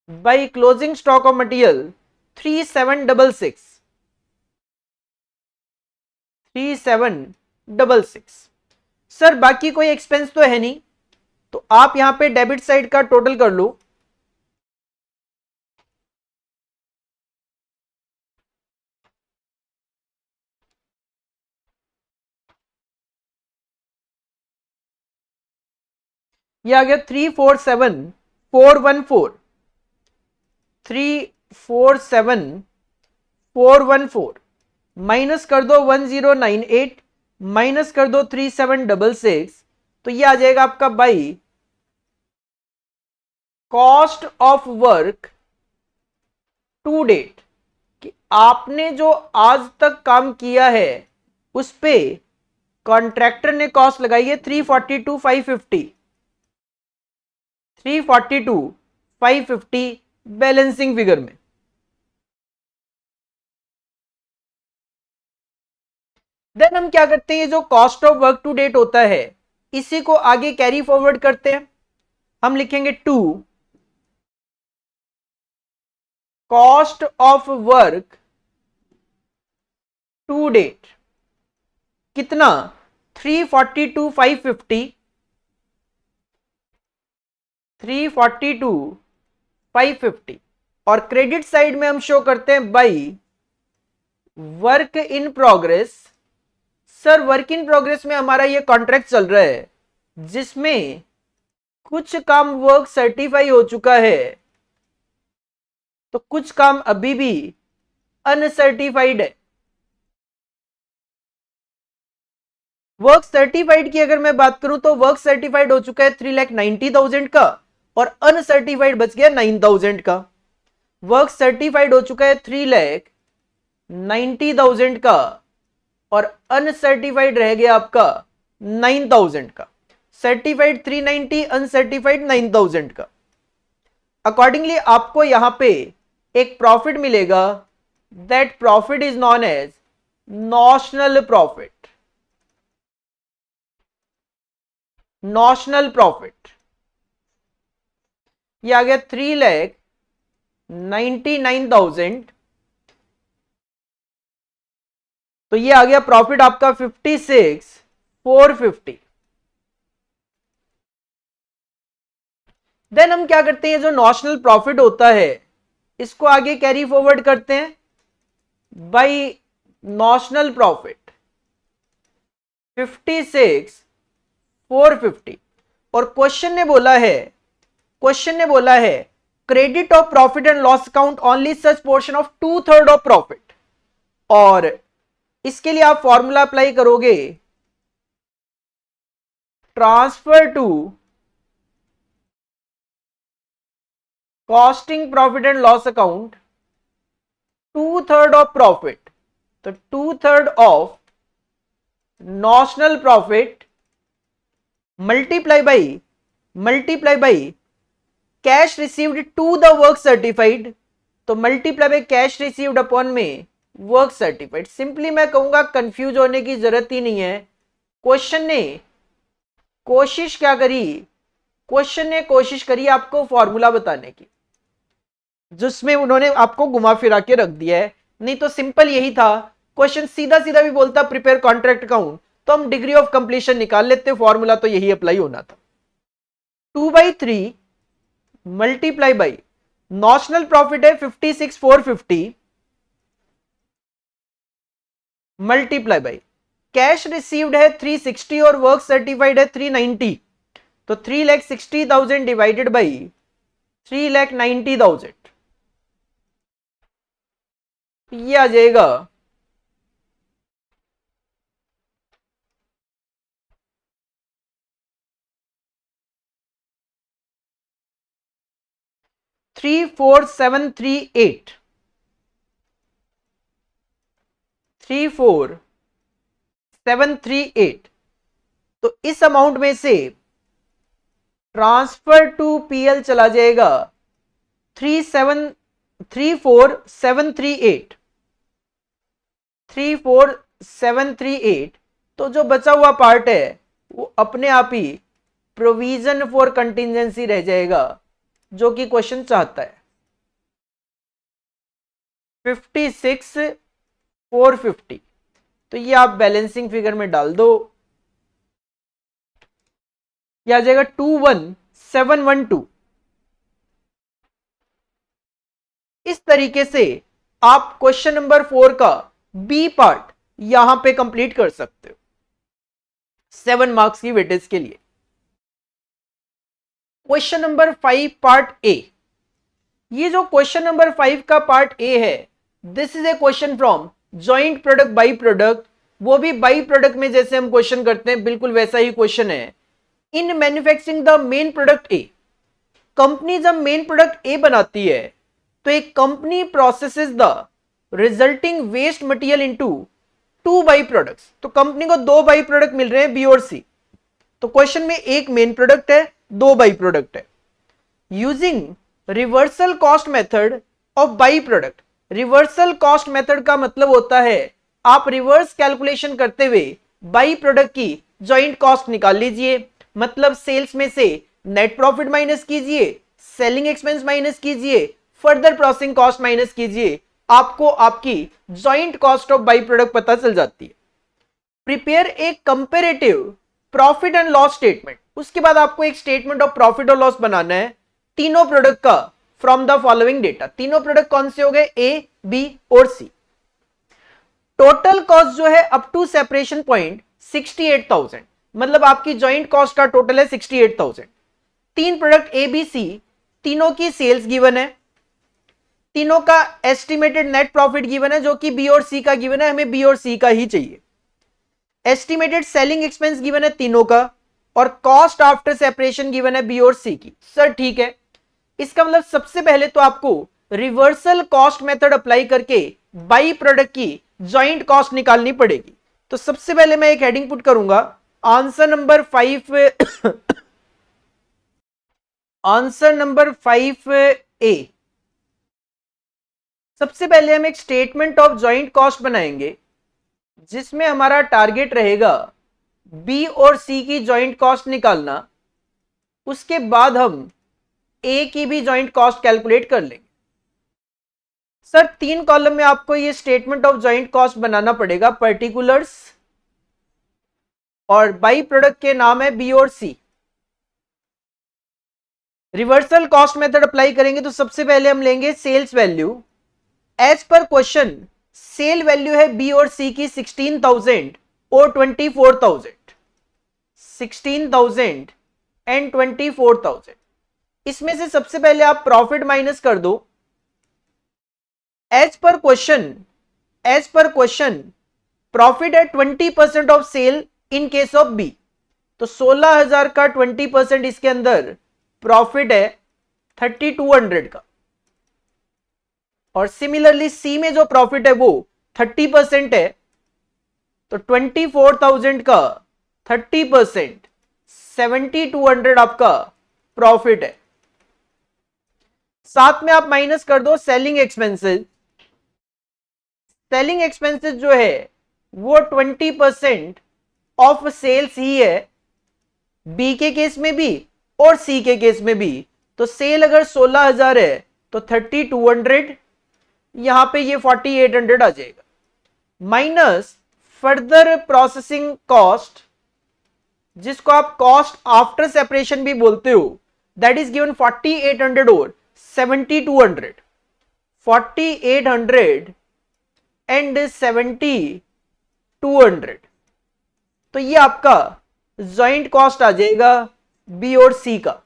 by closing stock of material 3766। Sir बाकी कोई एक्सपेंस तो है नहीं, तो आप यहां पे डेबिट साइड का टोटल कर लो। ये आ गया 347414, 347414, माइनस कर दो 1098, माइनस कर दो 3766, तो ये आ जाएगा आपका by cost of work to date, कि आपने जो आज तक काम किया है उस पे कॉन्ट्रैक्टर ने कॉस्ट लगाई है 342,550, 342,550 बैलेंसिंग फिगर में। देन हम क्या करते हैं, जो cost of work to date होता है इसी को आगे कैरी फॉरवर्ड करते हैं। हम लिखेंगे to cost of work to date, कितना 342,550, 342,550, और क्रेडिट साइड में हम शो करते हैं by work in progress. Sir work in progress में हमारा ये कॉन्ट्रैक्ट चल रहा है जिसमें कुछ काम वर्क सर्टिफाई हो चुका है, तो कुछ काम अभी भी अनसर्टिफाइड है। वर्क सर्टिफाइड की अगर मैं बात करूं तो वर्क सर्टिफाइड हो चुका है 3,90,000 का, और अनसर्टिफाइड बच गया 9,000 का। वर्क सर्टिफाइड हो चुका है 3,90,000 का, और अनसर्टिफाइड रह गया आपका 9,000 का। सर्टिफाइड 390, अनसर्टिफाइड 9,000 का। अकॉर्डिंगली आपको यहां पे एक प्रॉफिट मिलेगा, that profit is known as notional profit, notional profit. ये आ गया 3,99,000, तो ये आ गया प्रॉफिट आपका 56,450। देन हम क्या करते हैं, जो नॉशनल प्रॉफिट होता है इसको आगे कैरी फॉरवर्ड करते हैं बाई नॉशनल प्रॉफिट 56,450, और क्वेश्चन ने बोला है credit of profit and loss account only such portion of 2/3 of profit, और इसके लिए आप फॉर्मूला अप्लाई करोगे, transfer to costing profit and loss account 2/3 of profit, तो 2/3 of notional profit multiply by cash received to the work certified, तो multiply by cash received upon में work certified. Simply मैं कहूंगा कंफ्यूज होने की जरूरत ही नहीं है। क्वेश्चन ने कोशिश करी आपको फॉर्मूला बताने की, जिसमें उन्होंने आपको घुमा फिरा के रख दिया है। नहीं तो सिंपल यही था, क्वेश्चन सीधा सीधा भी बोलता प्रिपेयर कॉन्ट्रैक्ट अकाउंट, तो हम डिग्री ऑफ कंप्लीशन निकाल लेते, फॉर्मूला तो यही अप्लाई होना था। 2/3 मल्टीप्लाई बाई नॉशनल प्रॉफिट है 56,450 मल्टीप्लाई बाई कैश रिसीव्ड है 360 और वर्क सर्टिफाइड है 390, तो 3,60,000 डिवाइडेड बाई 3,90,000, ये आ जाएगा 34738 34738, तो इस अमाउंट में से ट्रांसफर टू पीएल चला जाएगा 34738 34738, तो जो बचा हुआ पार्ट है वो अपने आप ही प्रोविजन फॉर कंटिजेंसी रह जाएगा, जो कि क्वेश्चन चाहता है। 56,450, तो ये आप बैलेंसिंग फिगर में डाल दो, ये आ जाएगा 21,712। इस तरीके से आप क्वेश्चन नंबर 4 का बी पार्ट यहां पे कंप्लीट कर सकते हो 7 मार्क्स की वेटेज के लिए। क्वेश्चन नंबर 5 पार्ट ए, ये जो क्वेश्चन नंबर 5 का पार्ट ए है, this is a question from joint product by product, वो भी बाई प्रोडक्ट में जैसे हम क्वेश्चन करते हैं बिल्कुल वैसा ही क्वेश्चन है। In manufacturing the main product A, company जब मेन प्रोडक्ट ए बनाती है तो एक company processes the resulting waste material into 2 by products, तो कंपनी को 2 बाई प्रोडक्ट मिल रहे हैं बी और सी, तो क्वेश्चन में एक मेन प्रोडक्ट है 2 बाई प्रोडक्ट है। Using reversal cost method of by product, reversal cost method का मतलब होता है आप रिवर्स कैलकुलेशन करते हुए बाई प्रोडक्ट की जॉइंट कॉस्ट निकाल लीजिए, मतलब सेल्स में से नेट प्रॉफिट माइनस कीजिए, सेलिंग एक्सपेंस माइनस कीजिए, फर्दर प्रोसेसिंग कॉस्ट माइनस कीजिए, आपको आपकी joint cost of by product पता चल जाती है। Prepare a comparative profit and loss statement, उसके बाद आपको एक स्टेटमेंट ऑफ प्रॉफिट और लॉस बनाना है तीनों प्रोडक्ट का फ्रॉम द फॉलोइंग डेटा। तीनों प्रोडक्ट कौन से हो गए, ए, बी और सी। टोटल कॉस्ट जो है अप टू सेपरेशन पॉइंट 68,000, मतलब आपकी जॉइंट कॉस्ट का टोटल है 68,000। तीन प्रोडक्ट ए बी सी, तीनों की सेल्स गिवन है, तीनों का एस्टिमेटेड नेट प्रॉफिट गिवन है जो कि बी और सी का गिवन है, हमें बी और सी का ही चाहिए। एस्टिमेटेड सेलिंग एक्सपेंस गिवन है तीनों का, और कॉस्ट आफ्टर सेपरेशन गिवन है बी और सी की। सर ठीक है, इसका मतलब सबसे पहले तो आपको रिवर्सल कॉस्ट मेथड अप्लाई करके बाई प्रोडक्ट की जॉइंट कॉस्ट निकालनी पड़ेगी। तो सबसे पहले मैं एक हेडिंग पुट करूंगा, answer number 5 answer number 5A। सबसे पहले हम एक स्टेटमेंट ऑफ जॉइंट कॉस्ट बनाएंगे जिसमें हमारा टारगेट रहेगा बी और सी की जॉइंट कॉस्ट निकालना, उसके बाद हम ए की भी जॉइंट कॉस्ट कैलकुलेट कर लेंगे। सर 3 कॉलम में आपको ये स्टेटमेंट ऑफ जॉइंट कॉस्ट बनाना पड़ेगा, पर्टिकुलर्स और बाई प्रोडक्ट के नाम है बी और C. Reversal cost method apply करेंगे तो सबसे पहले हम लेंगे sales value. As per question sale value है बी और सी की 16,000 और 24,000, 16,000 एंड 24,000। इसमें से सबसे पहले आप प्रॉफिट माइनस कर दो। एज पर क्वेश्चन प्रॉफिट है 20% of sale in case of B, तो 16,000 का 20% इसके अंदर प्रॉफिट है 3,200 का, और सिमिलरली सी में जो प्रॉफिट है वो 30% है, तो 24,000 का 30% 7,200 आपका प्रॉफिट है। साथ में आप माइनस कर दो सेलिंग एक्सपेंसेस। सेलिंग एक्सपेंसेस जो है वो 20% ऑफ सेल्स ही है, बी के केस में भी और सी के केस में भी। तो सेल अगर 16,000 है तो 3,200, यहां पे ये 4,800 आ जाएगा, माइनस फर्दर प्रोसेसिंग कॉस्ट जिसको आप कॉस्ट आफ्टर सेपरेशन भी बोलते हो, दैट इज गिवन 4,800 और 7,200, 4,800 एंड 7,200। तो ये आपका जॉइंट कॉस्ट आ जाएगा बी और सी का।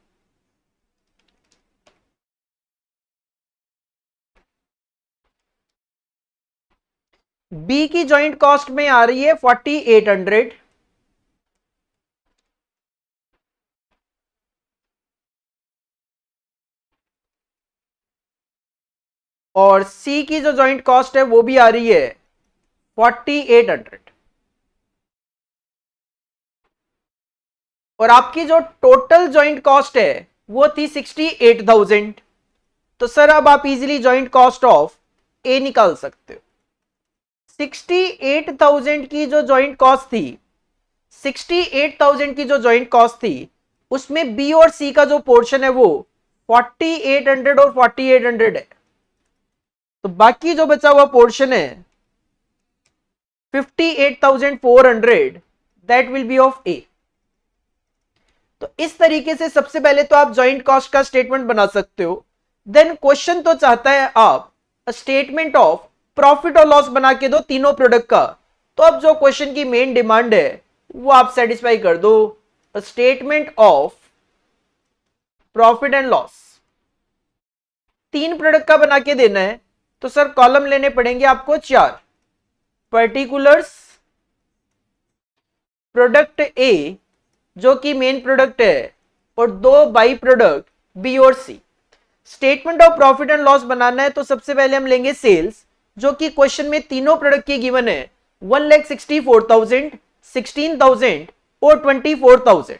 बी की जॉइंट कॉस्ट में आ रही है 4,800, और सी की जो जॉइंट कॉस्ट है वो भी आ रही है 4800, और आपकी जो टोटल जॉइंट कॉस्ट है वो थी 68,000। तो सर अब आप इजीली जॉइंट कॉस्ट ऑफ ए निकाल सकते हो। 68,000 की जो जॉइंट कॉस्ट थी, 68,000 की जो जॉइंट कॉस्ट थी, उसमें बी और सी का जो पोर्शन है वो 4800 और 4800 है। तो बाकी जो बचा हुआ पोर्शन है 58,400, दैट विल बी ऑफ ए। तो इस तरीके से सबसे पहले तो आप जॉइंट कॉस्ट का स्टेटमेंट बना सकते हो। देन क्वेश्चन तो चाहता है आप स्टेटमेंट ऑफ प्रॉफिट और लॉस बना के दो तीनों प्रोडक्ट का। तो अब जो क्वेश्चन की मेन डिमांड है वो आप सेटिस्फाई कर दो, statement of profit and loss. तीन प्रोडक्ट का बना के देना है, तो सर कॉलम लेने पड़ेंगे आपको 4, पर्टिकुलर्स, प्रोडक्ट ए जो कि मेन प्रोडक्ट है, और 2 बाई प्रोडक्ट बी और C. Statement of profit and loss बनाना है तो सबसे पहले हम लेंगे सेल्स, जो कि क्वेश्चन में तीनों प्रोडक्ट की गिवन है 1,64,000, 16,000 और 24,000।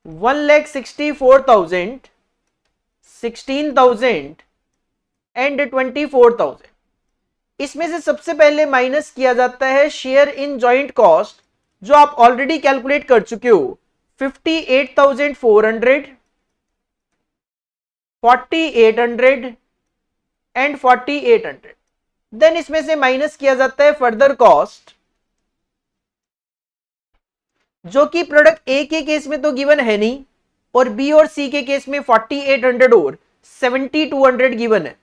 1,64,000, 16,000 एंड 24,000। इसमें से सबसे पहले माइनस किया जाता है शेयर इन जॉइंट कॉस्ट, जो आप ऑलरेडी कैलकुलेट कर चुके हो, 58,400, 4800 एंड 4800। देन इसमें से माइनस किया जाता है फर्दर कॉस्ट, जो कि प्रोडक्ट ए के केस में तो गिवन है नहीं, और बी और सी के केस में 4800 और 7200 गिवन है।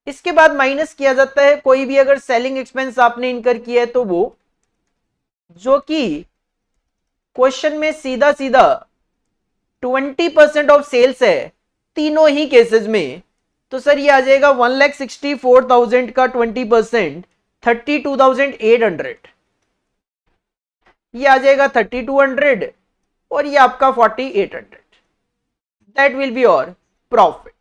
इसके बाद माइनस किया जाता है कोई भी अगर सेलिंग एक्सपेंस आपने इनकर किया है तो वो, जो कि क्वेश्चन में सीधा सीधा 20% ऑफ सेल्स है तीनों ही केसेस में। तो सर ये आ जाएगा 1,64,000 का 20%, 32,800। ये आ जाएगा 3200 और ये आपका 4800। That will be your profit.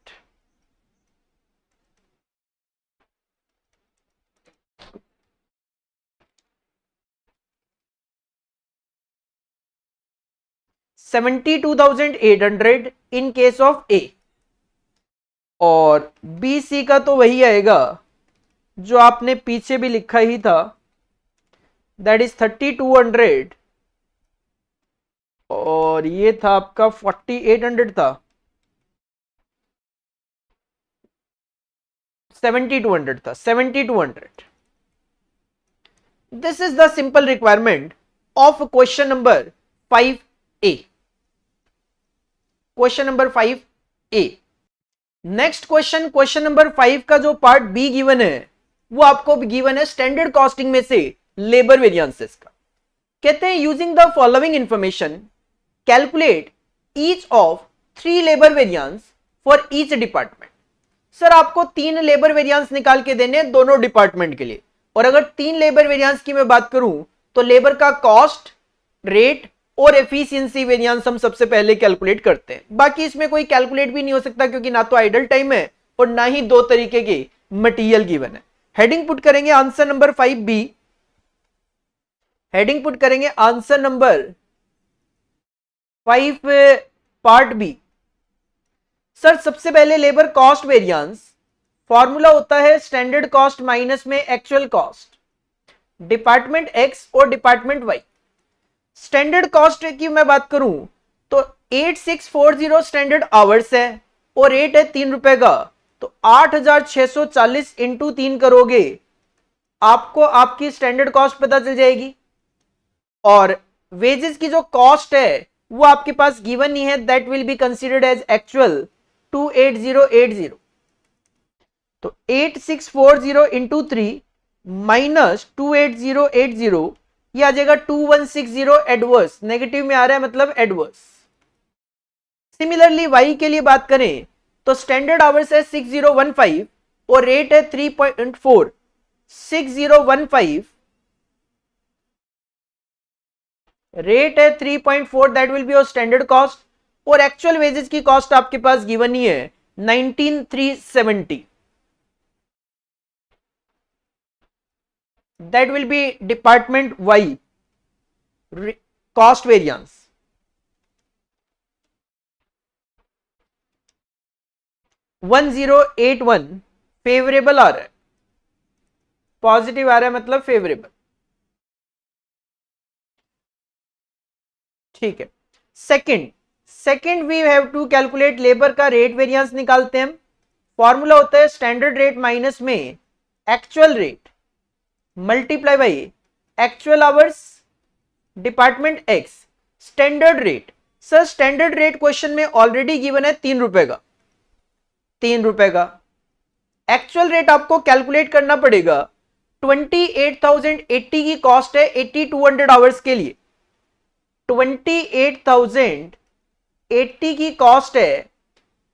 $72,800 in case of A, और बी सी का तो वही आएगा जो आपने पीछे भी लिखा ही था, दैट इज 3200, और ये था आपका 4800 था, 7200 था, 7200। This is the simple requirement of question number 5A। Question number 5A। Next question, question number 5 का जो पार्ट बी गिवन है वो आपको गिवन है स्टैंडर्ड कॉस्टिंग में से लेबर वेरिएंसेस का। कहते हैं using the following information calculate each of 3 labour variance for each department. Sir आपको 3 लेबर वेरिएंस निकाल के देने हैं दोनों डिपार्टमेंट के लिए, और अगर 3 लेबर वेरिएंस की मैं बात करूं तो लेबर का कॉस्ट, रेट और एफिशिएंसी वेरिएंस हम सबसे पहले कैलकुलेट करते हैं। बाकी इसमें कोई कैलकुलेट भी नहीं हो सकता क्योंकि ना तो आइडल टाइम है और ना ही 2 तरीके की मटेरियल गिवन है। हेडिंग पुट करेंगे answer number 5B। Heading put करेंगे answer number 5 part B. Sir सबसे पहले लेबर कॉस्ट वेरिएंस फॉर्मूला होता है स्टैंडर्ड कॉस्ट माइनस में एक्चुअल कॉस्ट, डिपार्टमेंट एक्स और डिपार्टमेंट वाई। स्टैंडर्ड कॉस्ट की मैं बात करूं तो 8640 स्टैंडर्ड आवर्स है और रेट है 3 रुपए का, तो 8640 इंटू 3 करोगे आपको आपकी स्टैंडर्ड कॉस्ट पता चल जाएगी। और वेजेस की जो कॉस्ट है वो आपके पास गिवन ही है, that will be considered as actual 28080। तो 8640 इंटू 3 माइनस 28080, ये आ जाएगा 2160 एडवर्स, नेगेटिव में आ रहा है मतलब एडवर्स। सिमिलरली वाई के लिए बात करें तो स्टैंडर्ड आवर्स है 6015 और रेट है 3.4। 6015 रेट है 3.4, that will be your standard cost, और एक्चुअल वेजेस की कॉस्ट आपके पास गिवन ही है 19,370. That will be department Y cost variance. $1081 favourable आ रहा है, पॉजिटिव आ रहा है मतलब फेवरेबल. ठीक है. Second we have to calculate labour का रेट वेरिएंस निकालते हैं. फॉर्मूला होता है स्टैंडर्ड रेट माइनस में actual rate multiply by actual hours department X. Standard rate, sir standard rate question में ऑलरेडी गिवन है 3 रुपए का. एक्चुअल रेट आपको कैलकुलेट करना पड़ेगा. 28,080 की कॉस्ट है 8200 आवर्स के लिए. 28,080 की कॉस्ट है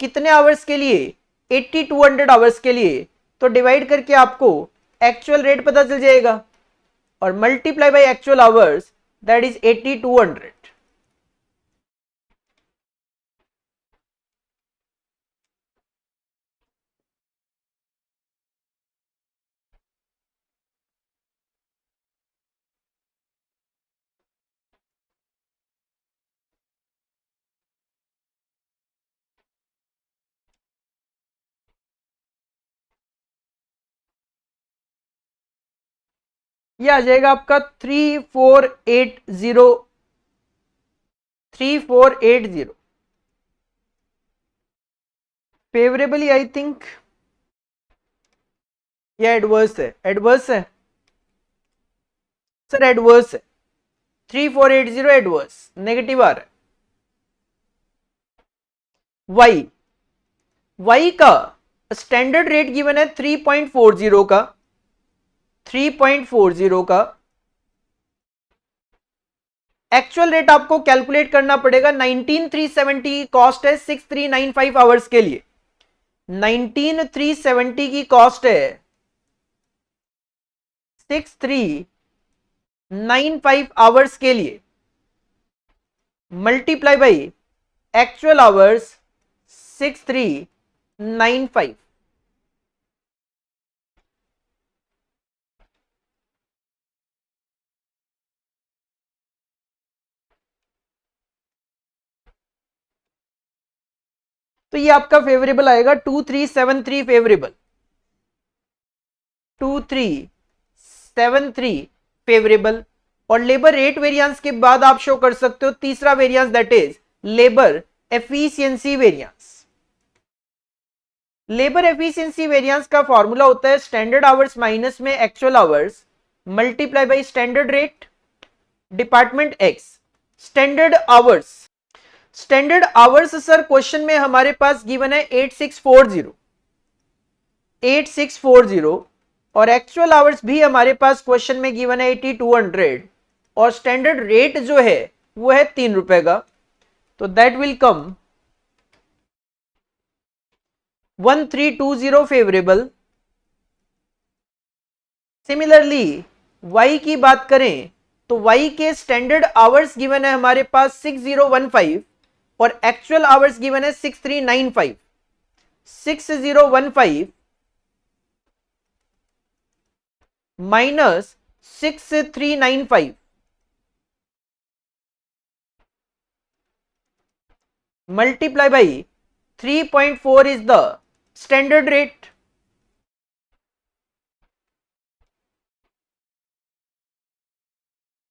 कितने आवर्स के लिए? 8200 आवर्स के लिए. तो डिवाइड करके आपको एक्चुअल रेट पता चल जाएगा और multiply by actual hours, that is 8200. ये आ जाएगा आपका 3480 फेवरेबली. आई थिंक ये एडवर्स है सर, एडवर्स है. 3480 एडवर्स नेगेटिव आ रहा है. वाई का स्टैंडर्ड रेट गिवन है 3.40 का. एक्चुअल रेट आपको कैलकुलेट करना पड़ेगा. 19,370 की कॉस्ट है 6395 आवर्स के लिए. 19,370 की कॉस्ट है 6395 आवर्स के लिए. Multiply by actual hours 6395. तो ये आपका फेवरेबल आएगा 2373 फेवरेबल. 2373 फेवरेबल. और लेबर रेट वेरिएंस के बाद आप शो कर सकते हो तीसरा variance, that is labour efficiency variance. Labour efficiency variance का फॉर्मूला होता है स्टैंडर्ड आवर्स माइनस में actual hours multiply by standard rate department X. Standard hours sir question में हमारे पास गिवन है 8640 और एक्चुअल आवर्स भी हमारे पास क्वेश्चन में गिवन है 8200 और स्टैंडर्ड रेट जो है वो है 3 रुपए का. तो that will come 1320 favourable. Similarly Y की बात करें तो वाई के स्टैंडर्ड आवर्स गिवन है हमारे पास 6015 और एक्चुअल आवर्स गिवन है 6395. 6015 minus 6395 multiply by 3.4 is the standard rate.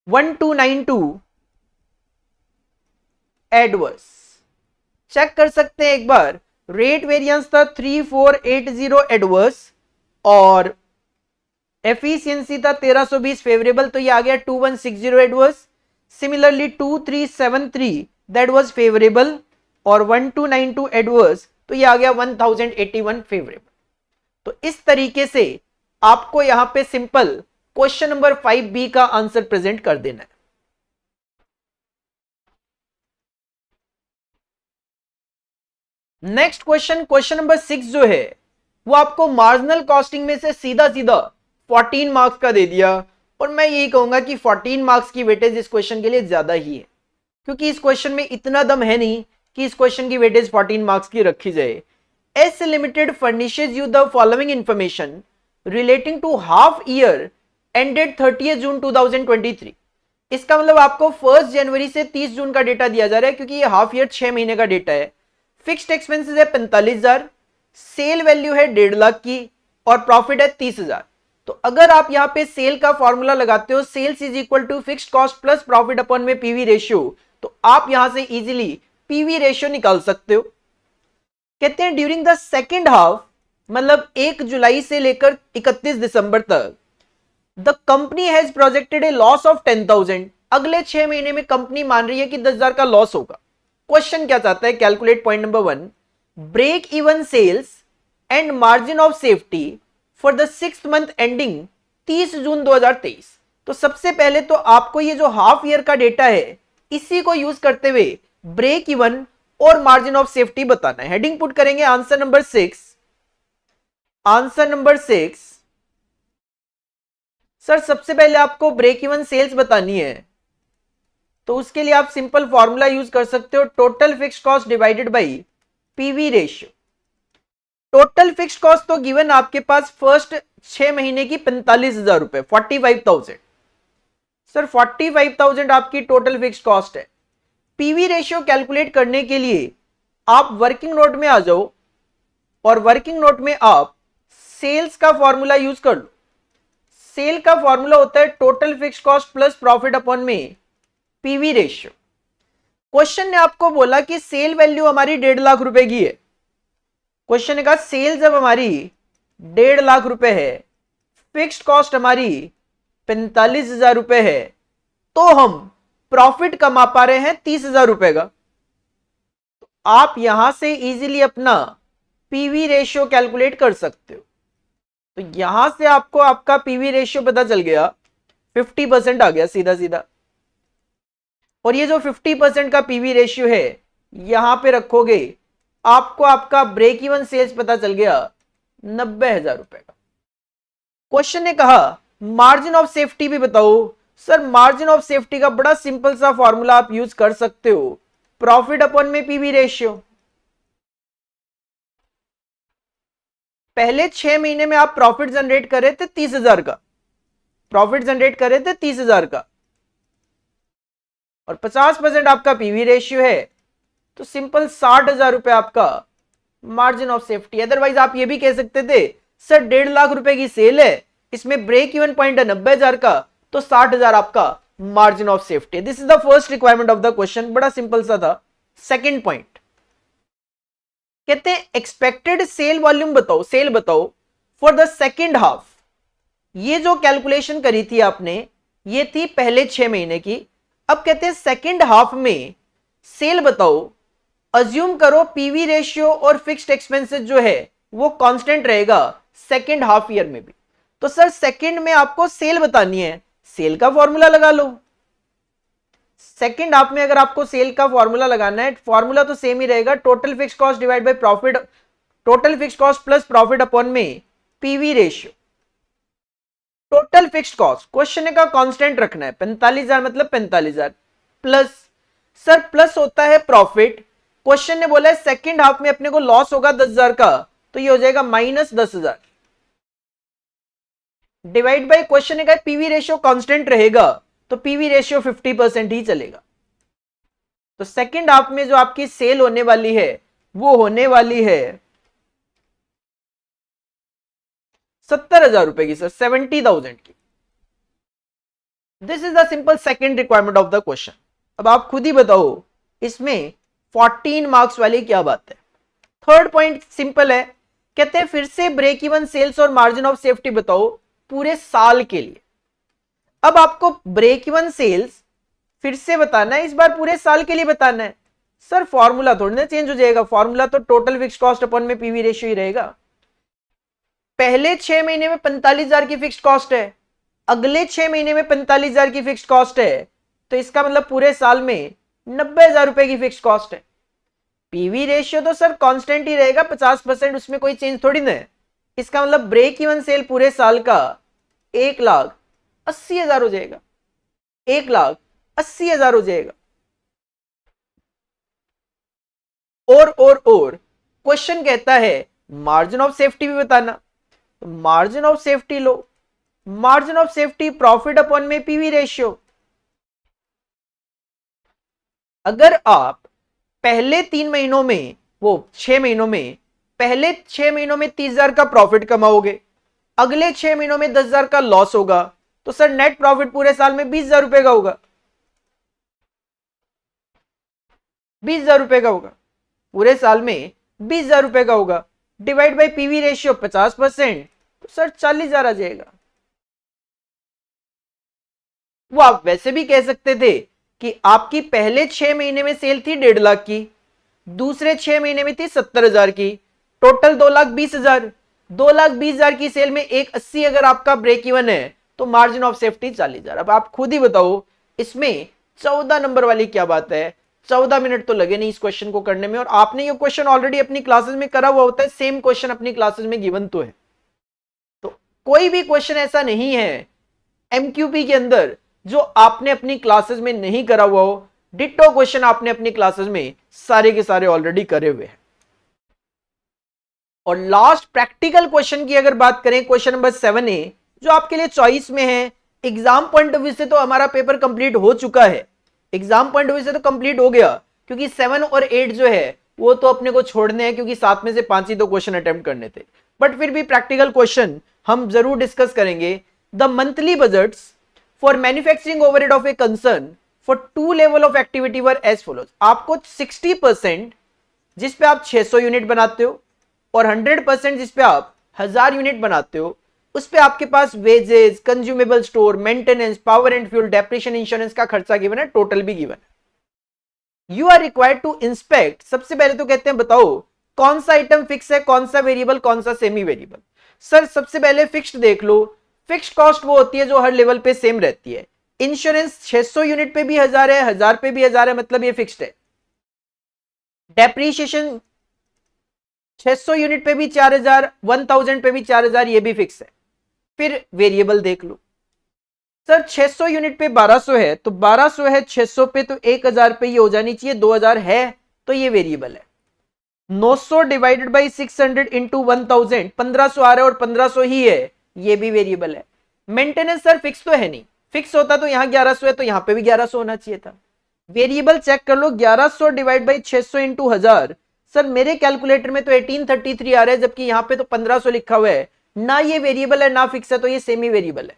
$1292 adverse. Check कर सकते हैं एक बार. रेट वेरिएंस था 3480 एडवर्स और एफिशिएंसी था 1320 फेवरेबल. तो ये आ गया 2160 adverse. Similarly 2373 that was favourable और 1292 एडवर्स. तो ये आ गया 1081 फेवरेबल. तो इस तरीके से आपको यहां पे सिंपल क्वेश्चन नंबर 5B का आंसर प्रेजेंट कर देना है. नेक्स्ट क्वेश्चन नंबर 6 जो है वो आपको मार्जिनल कॉस्टिंग में से सीधा 14 मार्क्स का दे दिया और मैं यही कहूंगा कि 14 मार्क्स की वेटेज इस क्वेश्चन के लिए ज्यादा ही है क्योंकि इस क्वेश्चन में इतना दम है नहीं कि इस क्वेश्चन की वेटेज 14 मार्क्स की रखी जाए। S limited furnishes you the following information relating to half year ended 30 June 2023। इसका मतलब आपको 1 जनवरी से 30 जून का डेटा दिया जा रहा है, क्योंकि ये हाफ ईयर 6 महीने का डेटा है। फिक्स्ड एक्सपेंसेस है 45,000, सेल वैल्यू है 1.5 लाख की, और प्रॉफिट है 30,000। तो अगर आप यहाँ पे सेल का फॉर्मूला लगाते हो, sales is equal to fixed cost plus profit upon में पीवी रेशियो, तो आप यहां से इजीली पीवी रेशियो निकाल सकते हो। कहते हैं ड्यूरिंग द सेकेंड हाफ, मतलब 1 जुलाई से लेकर 31 दिसंबर तक, the company has projected A loss of 10,000। अगले 6 महीने में कंपनी मान रही है कि 10,000 का लॉस होगा। क्वेश्चन क्या चाहता है? Calculate point number 1, break even sales and margin of safety for the 6th month ending 30 June 2023। तो सबसे पहले तो आपको ये जो हाफ ईयर का डेटा है, इसी को यूज करते हुए ब्रेक इवन और मार्जिन ऑफ सेफ्टी बताना है। हेडिंग पुट करेंगे answer number 6। Answer number 6, sir सबसे पहले आपको ब्रेक इवन सेल्स बतानी है, तो उसके लिए आप सिंपल फॉर्मूला यूज कर सकते हो, total fixed cost divided by PV ratio. Total fixed cost तो गिवन आपके पास फर्स्ट 6 महीने की 45,000 रुपए, 45,000। सर 45,000 आपकी टोटल फिक्स्ड कॉस्ट है। पीवी रेशियो कैलकुलेट करने के लिए आप वर्किंग नोट में आ जाओ, और वर्किंग नोट में आप सेल्स का फॉर्मूला यूज कर लो। सेल का फॉर्मूला होता है total fixed cost plus profit upon में पीवी रेशियो। क्वेश्चन ने आपको बोला कि सेल वैल्यू हमारी 1.5 लाख रुपए की है। क्वेश्चन ने कहा सेल जब हमारी 1.5 लाख रुपए है, फिक्स्ड कॉस्ट हमारी 45,000 रुपए है, तो हम प्रॉफिट कमा पा रहे हैं 30,000 रुपए का। तो आप यहां से इजीली अपना पीवी रेशियो कैलकुलेट कर सकते हो। तो यहां से आपको आपका पीवी रेशियो पता चल गया, 50% आ गया सीधा सीधा। और ये जो 50% का पीवी रेशियो है, यहां पे रखोगे, आपको आपका ब्रेक इवन सेल्स पता चल गया 90,000 रुपए का। क्वेश्चन ने कहा मार्जिन ऑफ सेफ्टी भी बताओ। सर मार्जिन ऑफ सेफ्टी का बड़ा सिंपल सा फॉर्मूला आप यूज कर सकते हो, प्रॉफिट अपॉन में पीवी रेशियो। पहले 6 महीने में आप प्रॉफिट जनरेट कर रहे थे 30,000 का, प्रॉफिट जनरेट कर रहे थे 30,000 का, और 50% आपका पीवी रेशियो है, तो सिंपल 60,000 रुपए आपका मार्जिन ऑफ सेफ्टी। अदरवाइज आप ये भी कह सकते थे सर 1.5 लाख रुपए की सेल है, इसमें ब्रेक इवन पॉइंट है 90,000 का, तो 60,000 आपका margin of safety. This is the first requirement of the question, बड़ा सिंपल सा था। सेकेंड पॉइंट कहते हैं एक्सपेक्टेड सेल वॉल्यूम बताओ, सेल बताओ फॉर द सेकेंड हाफ। ये जो कैलकुलेशन करी थी आपने, ये थी पहले 6 महीने की। अब कहते हैं सेकेंड हाफ में सेल बताओ। अज्यूम करो पीवी रेशियो और फिक्स्ड एक्सपेंसेस जो है वो कांस्टेंट रहेगा सेकेंड हाफ ईयर में भी। तो सर सेकेंड में आपको सेल बतानी है, सेल का फॉर्मूला लगा लो। सेकेंड हाफ में अगर आपको सेल का फॉर्मूला लगाना है, फॉर्मूला तो सेम ही रहेगा, total fixed cost divide by profit, total fixed cost plus profit upon में PV ratio. Total fixed cost question का कांस्टेंट रखना है, 45,000 मतलब 45,000 प्लस, सर प्लस होता है प्रॉफिट। क्वेश्चन ने बोला है सेकेंड हाफ में अपने को लॉस होगा 10,000 का, तो ये हो जाएगा माइनस 10,000 डिवाइड बाय क्वेश्चन ने कहा पीवी रेशियो कांस्टेंट रहेगा, तो पीवी रेशियो 50% ही चलेगा। तो सेकेंड हाफ में जो आपकी सेल होने वाली है वो होने वाली है 70,000 रुपए की, सर 70,000 की। This is the simple second requirement of the question. अब आप खुद ही बताओ इसमें 14 मार्क्स वाली क्या बात है। थर्ड पॉइंट सिंपल है, कहते हैं फिर से ब्रेक इवन सेल्स और मार्जिन ऑफ सेफ्टी बताओ पूरे साल के लिए। अब आपको ब्रेक इवन सेल्स फिर से बताना है, इस बार पूरे साल के लिए बताना है। सर फॉर्मूला थोड़ी ना चेंज हो जाएगा, फॉर्मूला तो टोटल फिक्स्ड कॉस्ट अपॉन में पीवी रेशियो ही रहेगा। पहले 6 महीने में 45,000 की फिक्स्ड कॉस्ट है, अगले 6 महीने में 45,000 की फिक्स्ड कॉस्ट है, तो इसका मतलब पूरे साल में 90,000 रुपए की फिक्स्ड कॉस्ट है। पीवी रेशियो तो सर कांस्टेंट ही रहेगा 50%, उसमें कोई चेंज थोड़ी ना है। इसका मतलब ब्रेक इवन सेल पूरे साल का 1,80,000 हो जाएगा, 1,80,000 हो जाएगा। और क्वेश्चन कहता है मार्जिन ऑफ सेफ्टी भी बताना। तो margin of safety low, margin of safety profit upon में पीवी रेशियो। अगर आप पहले 3 महीनों में, वो 6 महीनों में, पहले 6 महीनों में 30,000 का प्रॉफिट कमाओगे, अगले 6 महीनों में 10,000 का लॉस होगा, तो सर नेट प्रॉफिट पूरे साल में 20,000 रुपए का होगा। 20,000 रुपए का होगा पूरे साल में, 20,000 रुपए का होगा। डिवाइड बाई पीवी रेशियो 50%, तो सर 40,000 आ जाएगा। वो आप वैसे भी कह सकते थे कि आपकी पहले 6 महीने में सेल थी 1.5 लाख की, दूसरे 6 महीने में थी 70,000 की, टोटल 2,20,000। 2,20,000 की सेल में 1,80 अगर आपका ब्रेक इवन है, तो मार्जिन ऑफ सेफ्टी 40,000। अब आप खुद ही बताओ इसमें 14 नंबर वाली क्या बात है। 14 मिनट तो लगे नहीं इस क्वेश्चन को करने में, और आपने ये क्वेश्चन ऑलरेडी अपनी क्लासेस में करा हुआ होता है, सेम क्वेश्चन अपनी क्लासेस में गिवन तो है। तो कोई भी क्वेश्चन ऐसा नहीं है एमक्यूपी के अंदर जो आपने अपनी क्लासेस में नहीं करा हुआ हो। डिट्टो क्वेश्चन आपने अपनी क्लासेस में सारे के सारे ऑलरेडी करे हुए हैं। और लास्ट प्रैक्टिकल क्वेश्चन की अगर बात करें, क्वेश्चन नंबर 7A, जो आपके लिए चॉइस में है। एग्जाम पॉइंट ऑफ व्यू से तो हमारा पेपर कंप्लीट हो चुका है, एग्जाम पॉइंट ऑफ व्यू से तो कंप्लीट हो गया, क्योंकि 7 और 8 जो है वो तो अपने को छोड़ने हैं, क्योंकि 7 में से 5 ही तो क्वेश्चन अटेम्प्ट करने थे। बट फिर भी प्रैक्टिकल क्वेश्चन हम जरूर डिस्कस करेंगे। The monthly budgets for manufacturing overhead of a concern for 2 level of activity were as follows. आपको 60% जिस पे आप 600 यूनिट बनाते हो, और 100% जिस पे आप 1000 यूनिट बनाते हो, उस पे आपके पास wages, consumable store, maintenance, power and fuel, depreciation, insurance का खर्चा गिवन है, टोटल भी गिवन है। You are required to inspect. सबसे पहले तो कहते हैं बताओ कौन सा आइटम फिक्स है, कौन सा वेरिएबल, कौन सा सेमी वेरिएबल। सर सबसे पहले फिक्स्ड देख लो। फिक्स्ड कॉस्ट वो होती है जो हर लेवल पे सेम रहती है। इंश्योरेंस 600 यूनिट पे भी 1000 है, 1000 पे भी 1000 है, मतलब ये फिक्स्ड है। डेप्रीशिएशन 600 यूनिट पे भी 4000, 1000 पे भी 4000, ये भी फिक्स है। फिर वेरिएबल देख लो। सर 600 यूनिट पे 1200 है, तो 1200 है 600 पे, तो 1000 पे ये हो जानी चाहिए, 2000 है तो ये वेरिएबल है। 900 डिवाइडेड बाई 600 इंटू 1000, 1500 आ रहा है और 1500 ही है, ये भी वेरिएबल है। मेंटेनेंस सर फिक्स तो है नहीं, फिक्स होता तो यहां 1100 है तो यहां पे भी 1100 होना चाहिए था। वेरिएबल चेक कर लो, 1100 डिवाइड बाई 600 इंटू 1000। सर मेरे कैलकुलेटर में तो 1833 आ रहा है, जबकि यहां पे तो 1500 लिखा हुआ है। ना ये वेरिएबल है ना फिक्स है, तो ये सेमी वेरिएबल है।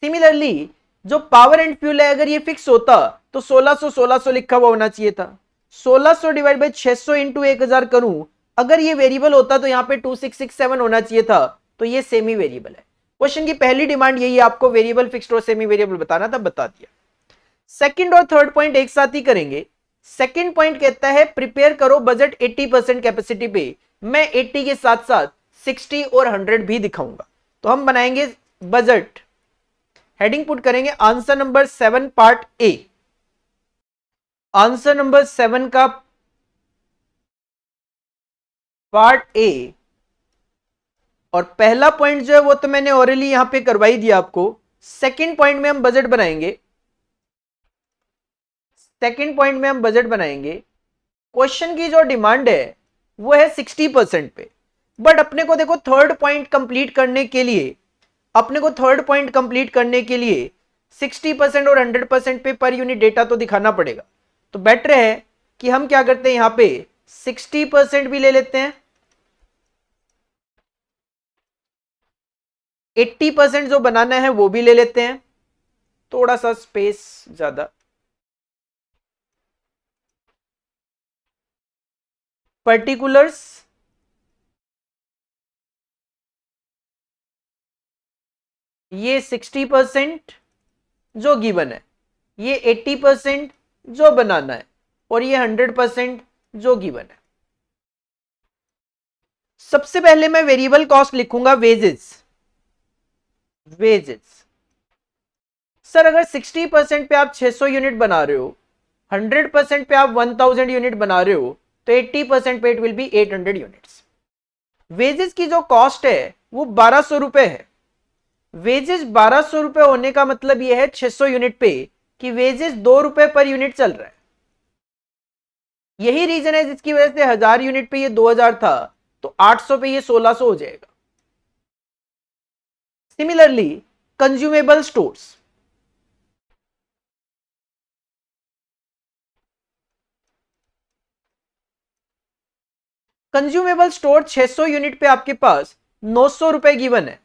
सिमिलरली जो पावर एंड फ्यूल है, अगर ये फिक्स होता तो 1600 लिखा हुआ होना चाहिए था। 1600 डिवाइड बाई 600 इंटू 1000 करूं, अगर ये वेरिएबल होता तो यहां पे 2667 होना चाहिए था, तो ये सेमी वेरिएबल है। क्वेश्चन की पहली डिमांड यही है, आपको वेरिएबल, फिक्स्ड और सेमी वेरिएबल बताना था, बता दिया। सेकंड और थर्ड पॉइंट एक साथ ही करेंगे। सेकंड पॉइंट कहता है प्रिपेयर करो बजट 80% कैपेसिटी पे। मैं 80 के साथ साथ 60 और 100 भी दिखाऊंगा। तो हम बनाएंगे बजट, हेडिंग पुट करेंगे answer number 7 part A. Answer number 7 का पार्ट ए, और पहला पॉइंट जो है वो तो मैंने ऑरली यहां पे करवाई दिया आपको। सेकंड पॉइंट में हम बजट बनाएंगे, सेकंड पॉइंट में हम बजट बनाएंगे। क्वेश्चन की जो डिमांड है वो है 60% पे, बट अपने को देखो थर्ड पॉइंट कंप्लीट करने के लिए, अपने को थर्ड पॉइंट कंप्लीट करने के लिए 60% और 100% पे पर यूनिट डेटा तो दिखाना पड़ेगा। तो बेटर है कि हम क्या करते हैं, यहां पे 60% भी ले लेते हैं, 80% जो बनाना है वो भी ले लेते हैं, थोड़ा सा स्पेस ज्यादा। पर्टिकुलर्स ये 60% जो गिवन है, ये 80% जो बनाना है, और ये 100% जो गिवन है। सबसे पहले मैं वेरिएबल कॉस्ट लिखूंगा वेजेस। वेजेस सर अगर 60% पे आप 600 यूनिट बना रहे हो, 100% पे आप 1000 यूनिट बना रहे हो, तो 80% पे it will B 800 units. Wages की जो कॉस्ट है वो 1200 रुपए है। वेजेस 1200 रुपए होने का मतलब यह है 600 यूनिट पे कि वेजेस 2 रुपए पर यूनिट चल रहा है। यही रीजन है जिसकी वजह से 1000 यूनिट पे ये 2000 था, तो 800 पे ये 1600 हो जाएगा। Similarly consumable stores, consumable store 600 unit पे आपके पास 900 रुपए गिवन है।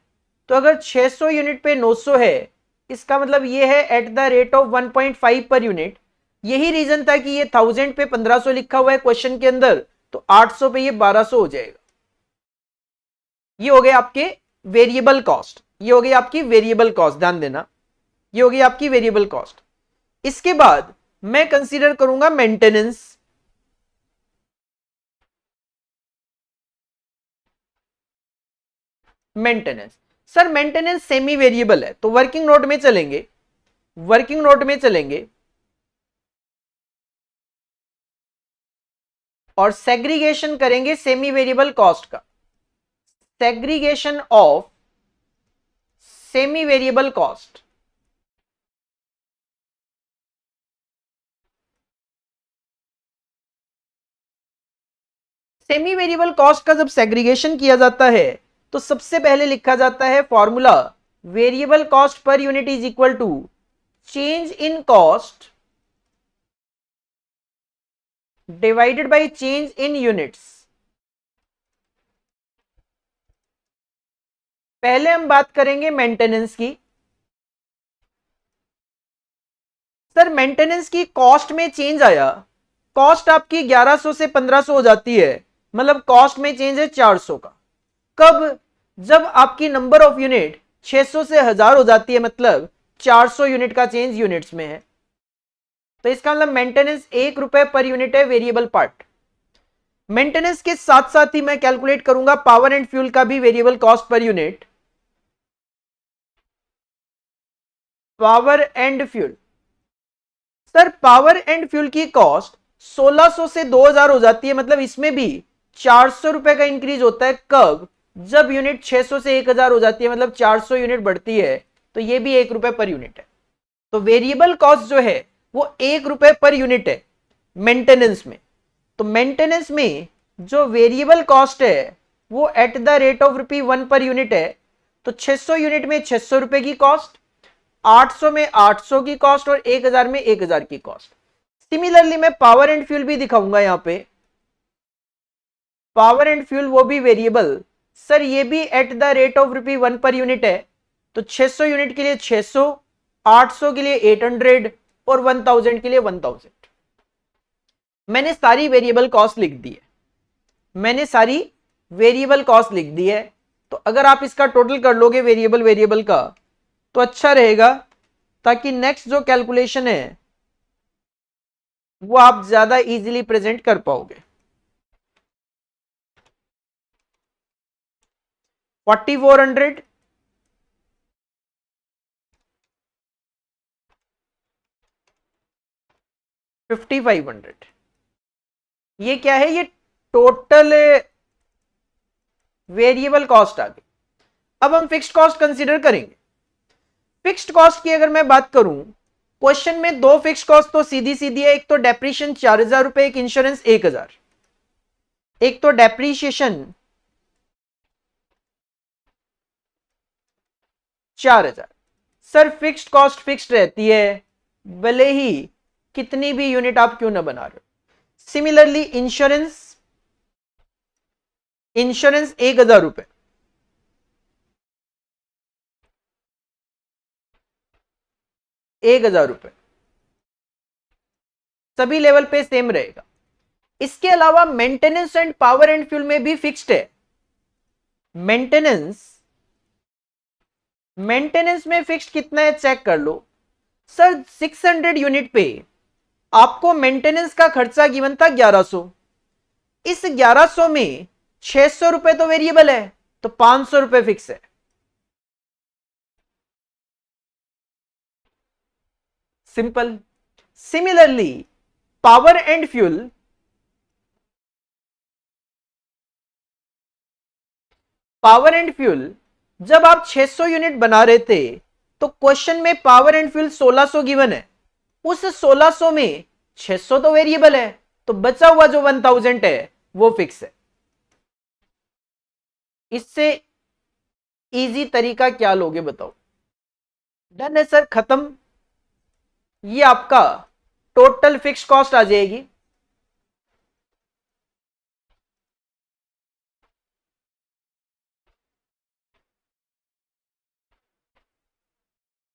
तो अगर 600 यूनिट पे 900 है, इसका मतलब ये है eight the rate of 1.5 per unit. यही रीजन था कि ये 1000 पे 1500 लिखा हुआ है क्वेश्चन के अंदर, तो 800 पे ये 1200 हो जाएगा। ये हो गए आपके वेरिएबल कॉस्ट, ये हो गई आपकी वेरिएबल कॉस्ट, ध्यान देना, ये हो गई आपकी वेरिएबल कॉस्ट। इसके बाद मैं कंसीडर करूंगा maintenance. Maintenance, sir maintenance semi variable है, तो वर्किंग नोट में चलेंगे, वर्किंग नोट में चलेंगे और सेग्रीगेशन करेंगे सेमी वेरिएबल कॉस्ट का, segregation of semi variable cost. Semi variable cost का जब सेग्रीगेशन किया जाता है तो सबसे पहले लिखा जाता है formula, variable cost per unit is equal to change in cost divided by change in units. पहले हम बात करेंगे मेंटेनेंस की। सर मेंटेनेंस की कॉस्ट में चेंज आया, कॉस्ट आपकी 1100 से 1500 हो जाती है, मतलब कॉस्ट में चेंज है 400 का। कब? जब आपकी नंबर ऑफ यूनिट 600 से 1000 हो जाती है, मतलब 400 यूनिट का चेंज यूनिट्स में है। तो इसका मतलब मेंटेनेंस 1 रुपए पर यूनिट है, वेरिएबल पार्ट। मेंटेनेंस के साथ साथ ही मैं कैलकुलेट करूंगा पावर एंड फ्यूल का भी variable cost per unit. Power and fuel, sir power and fuel की कॉस्ट 1600 से 2000 हो जाती है, मतलब इसमें भी 400 रुपए का इंक्रीज होता है। कब? जब यूनिट 600 से 1000 हो जाती है, मतलब 400 यूनिट बढ़ती है, तो ये भी 1 रुपए पर यूनिट है। तो वेरिएबल कॉस्ट जो है वो 1 रुपए पर यूनिट है मेंटेनेंस में। तो मेंटेनेंस में जो वेरिएबल कॉस्ट है वो eight the rate of ₹1 per unit है। तो 600 यूनिट में 600 रुपए की कॉस्ट, 800 में 800 की कॉस्ट और 1000 में 1000 की कॉस्ट। सिमिलरली मैं पावर एंड फ्यूल भी दिखाऊंगा यहां पे, पावर एंड फ्यूल वो भी वेरिएबल, सर ये भी eight the rate of ₹1 per unit है। तो 600 यूनिट के लिए 600, 800 के लिए 800 और 1000 के लिए 1000। मैंने सारी वेरिएबल कॉस्ट लिख दी है, मैंने सारी वेरिएबल कॉस्ट लिख दी है। तो अगर आप इसका टोटल कर लोगे वेरिएबल वेरिएबल का तो अच्छा रहेगा, ताकि नेक्स्ट जो कैलकुलेशन है वो आप ज्यादा इजीली प्रेजेंट कर पाओगे। 4400, 5500, ये क्या है? ये टोटल वेरिएबल कॉस्ट आ गई। अब हम फिक्स्ड कॉस्ट कंसीडर करेंगे। फिक्स्ड कॉस्ट की अगर मैं बात करूं, क्वेश्चन में दो फिक्स्ड कॉस्ट तो सीधी सीधी है, एक तो डेप्रीशिएशन 4000 रुपए, एक इंश्योरेंस 1000। एक तो depreciation 4000। Sir fixed cost fixed रहती है, भले ही कितनी भी यूनिट आप क्यों ना बना रहे हो। सिमिलरली इंश्योरेंस, इंश्योरेंस 1000 रुपए, ₹1000 सभी लेवल पे सेम रहेगा। इसके अलावा maintenance and power and fuel में भी फिक्स्ड है। मेंटेनेंस, मेंटेनेंस में फिक्स्ड कितना है चेक कर लो। सर 600 यूनिट पे आपको मेंटेनेंस का खर्चा गिवन था 1100। इस 1100 में 600 रुपए तो वेरिएबल है, तो 500 रुपए फिक्स है। Simple. Similarly power and fuel, power and fuel जब आप 600 यूनिट बना रहे थे तो क्वेश्चन में पावर एंड फ्यूल 1600 गिवन है। उस 1600 में 600 तो वेरिएबल है, तो बचा हुआ जो 1000 है वो फिक्स है। इससे इजी तरीका क्या लोगे बताओ? डन है सर, खत्म। ये आपका टोटल फिक्स कॉस्ट आ जाएगी।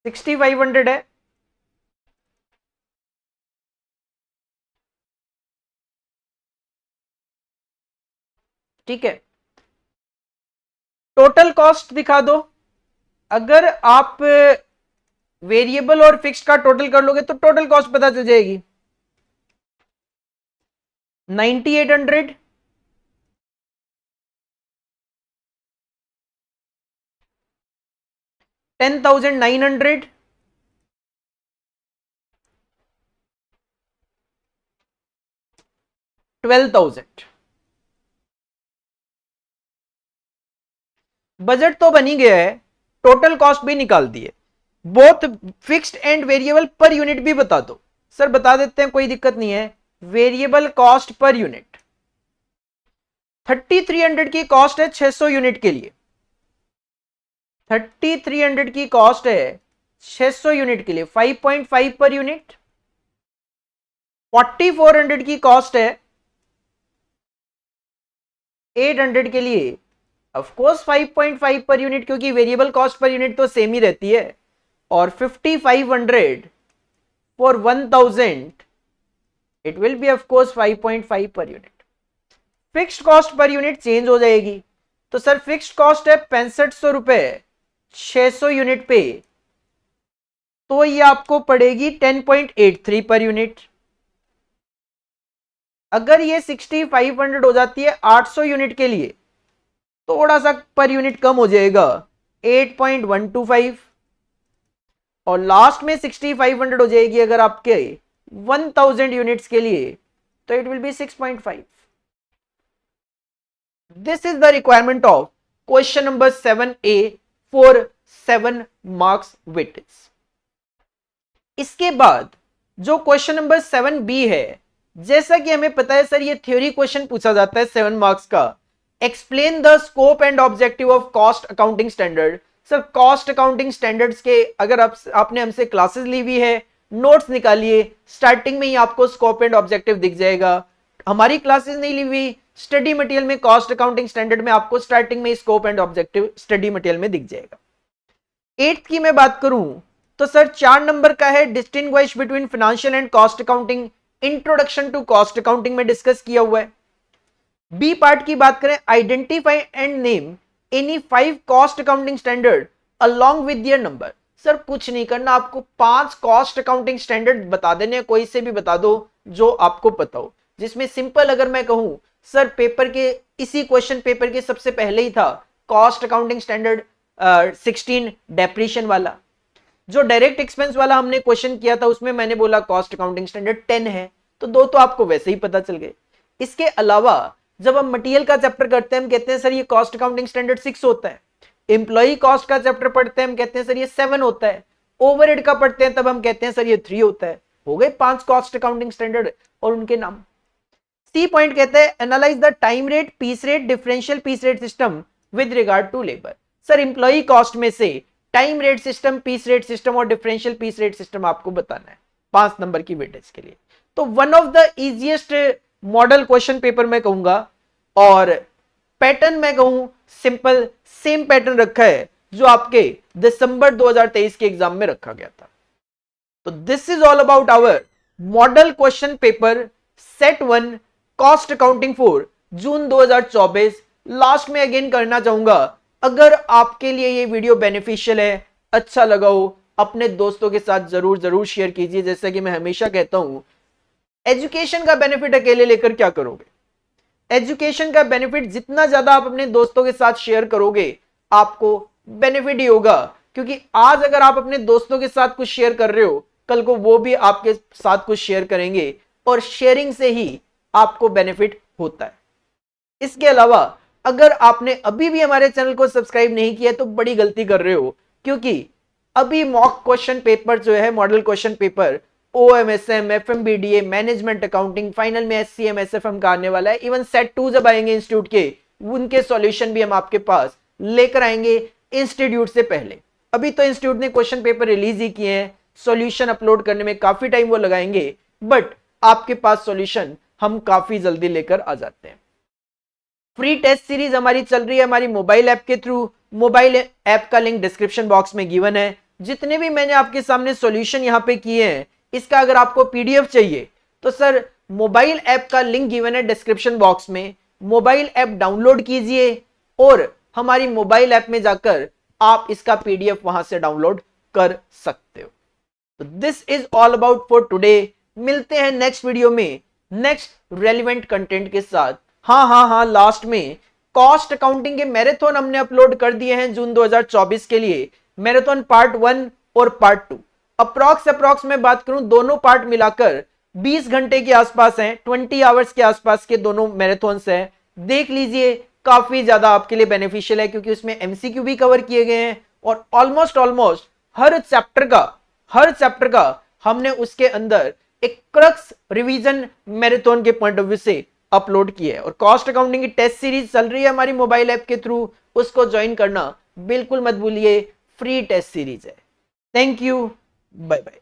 $6500 है। ठीक है, टोटल कॉस्ट दिखा दो। अगर आप वेरिएबल और फिक्स्ड का टोटल कर लोगे तो टोटल कॉस्ट पता चल जाएगी। 9800, 10900, 12000। बजट तो बनी गया है, टोटल कॉस्ट भी निकाल दिए, both fixed and variable per unit भी बता दो। सर बता देते हैं, कोई दिक्कत नहीं है। वेरिएबल कॉस्ट पर यूनिट 3300 की कॉस्ट है 600 यूनिट के लिए। 3300 की कॉस्ट है 600 यूनिट के लिए, 5.5 पर यूनिट। 4400 की कॉस्ट है 800 के लिए, ऑफ कोर्स 5.5 पर यूनिट, क्योंकि वेरिएबल कॉस्ट पर यूनिट तो सेम ही रहती है। और 5500 for 1000, it will B of course 5.5 per unit. Fixed cost per unit change हो जाएगी। तो सर फिक्स्ड कॉस्ट है 6500 रुपए 600 यूनिट पे, तो ये आपको पड़ेगी 10.83 पर यूनिट। अगर ये 6500 हो जाती है 800 यूनिट के लिए, थोड़ा सा पर यूनिट कम हो जाएगा, 8.125। और लास्ट में 6500 हो जाएगी अगर आपके 1000 यूनिट्स के लिए, तो it will B 6.5। This is the requirement of question number 7A for 7 marks weightage. इसके बाद जो क्वेश्चन नंबर 7B है, जैसा कि हमें पता है सर ये थ्योरी क्वेश्चन पूछा जाता है 7 मार्क्स का। Explain the scope and objective of cost accounting standard. Sir cost accounting standards के अगर आपने हमसे क्लासेस ली हुई है, नोट्स निकालिए, स्टार्टिंग में ही आपको स्कोप एंड ऑब्जेक्टिव दिख जाएगा। हमारी क्लासेस नहीं ली हुई, स्टडी मटेरियल में कॉस्ट अकाउंटिंग स्टैंडर्ड में आपको स्टार्टिंग में scope and objective study material में दिख जाएगा। 8th की मैं बात करूं तो सर 4 नंबर का है distinguish between financial and cost accounting, introduction to cost accounting में डिस्कस किया हुआ है। बी पार्ट की बात करें, identify and name any 5 cost accounting standard along with their number. Sir कुछ नहीं करना, आपको 5 कॉस्ट अकाउंटिंग स्टैंडर्ड बता देने, कोई से भी बता दो जो आपको पता हो। जिसमें सिंपल अगर मैं कहूं सर, पेपर के इसी क्वेश्चन पेपर के सबसे पहले ही था कॉस्ट अकाउंटिंग स्टैंडर्ड 16 डेप्रीशिएशन वाला। जो डायरेक्ट एक्सपेंस वाला हमने क्वेश्चन किया था उसमें मैंने बोला कॉस्ट अकाउंटिंग स्टैंडर्ड 10 है, तो 2 तो आपको वैसे ही पता चल गए। इसके अलावा जब हम मटेरियल का चैप्टर करते हैं हम कहते हैं सर ये कॉस्ट अकाउंटिंग स्टैंडर्ड 6 होता है। एम्प्लॉई कॉस्ट का चैप्टर पढ़ते हैं हम कहते हैं सर ये 7 होता है। ओवरहेड का पढ़ते हैं तब हम कहते हैं सर ये 3 होता है। हो गए 5 कॉस्ट अकाउंटिंग स्टैंडर्ड और उनके नाम। सी पॉइंट कहते हैं analyse the time rate, piece rate, differential piece rate system with regard to labour. Sir employee cost में से time rate system, piece rate system और डिफरेंशियल पीस रेट सिस्टम आपको बताना है 5 नंबर की वेटेज के लिए। तो one of the easiest model question paper मैं कहूंगा, और पैटर्न मैं कहूं सिंपल सेम पैटर्न रखा है जो आपके दिसंबर 2023 के एग्जाम में रखा गया था। तो this is all about our model question paper set 1 cost accounting for June 2024। Last में अगेन करना चाहूंगा, अगर आपके लिए ये वीडियो बेनिफिशियल है, अच्छा लगा हो, अपने दोस्तों के साथ जरूर शेयर कीजिए। जैसा कि मैं हमेशा कहता हूं, एजुकेशन का बेनिफिट अकेले लेकर क्या करोगे? एजुकेशन का बेनिफिट जितना ज्यादा आप अपने दोस्तों के साथ शेयर करोगे आपको बेनिफिट ही होगा। क्योंकि आज अगर आप अपने दोस्तों के साथ कुछ शेयर कर रहे हो, कल को वो भी आपके साथ कुछ शेयर करेंगे और शेयरिंग से ही आपको बेनिफिट होता है। इसके अलावा अगर आपने अभी भी हमारे चैनल को सब्सक्राइब नहीं किया तो बड़ी गलती कर रहे हो, क्योंकि अभी मॉक क्वेश्चन पेपर जो है, model question paper OMSM, FMBDA, management accounting, final में SCM, SFM का आने वाला है। इवन सेट 2 जब आएंगे इंस्टीट्यूट के, उनके सॉल्यूशन भी हम आपके पास लेकर आएंगे इंस्टीट्यूट से पहले। अभी तो इंस्टीट्यूट ने क्वेश्चन पेपर रिलीज ही किए हैं, सॉल्यूशन अपलोड करने में काफी टाइम वो लगाएंगे, बट आपके पास सॉल्यूशन हम काफी जल्दी लेकर आ जाते हैं। फ्री टेस्ट सीरीज हमारी चल रही है हमारी मोबाइल ऐप के थ्रू। मोबाइल ऐप का लिंक डिस्क्रिप्शन बॉक्स में गिवन है। जितने भी मैंने आपके सामने सॉल्यूशन यहाँ पे किए हैं, इसका अगर आपको पीडीएफ चाहिए तो सर मोबाइल ऐप का लिंक गिवन है डिस्क्रिप्शन बॉक्स में। मोबाइल ऐप डाउनलोड कीजिए और हमारी मोबाइल ऐप में जाकर आप इसका पीडीएफ वहां से डाउनलोड कर सकते हो। तो this is all about for today. मिलते हैं नेक्स्ट वीडियो में नेक्स्ट रेलिवेंट कंटेंट के साथ। हाँ, लास्ट में कॉस्ट अकाउंटिंग के मैराथन हमने अपलोड कर दिए हैं जून 2024 के लिए। मैराथन पार्ट 1 और पार्ट 2 अप्रॉक्स में बात करूं, दोनों पार्ट मिलाकर 20 घंटे के आसपास हैं, 20 आवर्स के आसपास के दोनों मैराथन्स हैं। देख लीजिए, काफी ज्यादा आपके लिए बेनिफिशियल है क्योंकि उसमें एमसीक्यू भी कवर किए गए हैं और ऑलमोस्ट हर चैप्टर का हमने उसके अंदर एक क्रक्स रिवीजन मैराथन के पॉइंट ऑफ व्यू से अपलोड किया है। और कॉस्ट अकाउंटिंग की टेस्ट सीरीज चल रही है हमारी मोबाइल ऐप के थ्रू, उसको ज्वाइन करना बिल्कुल मत भूलिए, फ्री टेस्ट सीरीज है। Thank you, bye bye.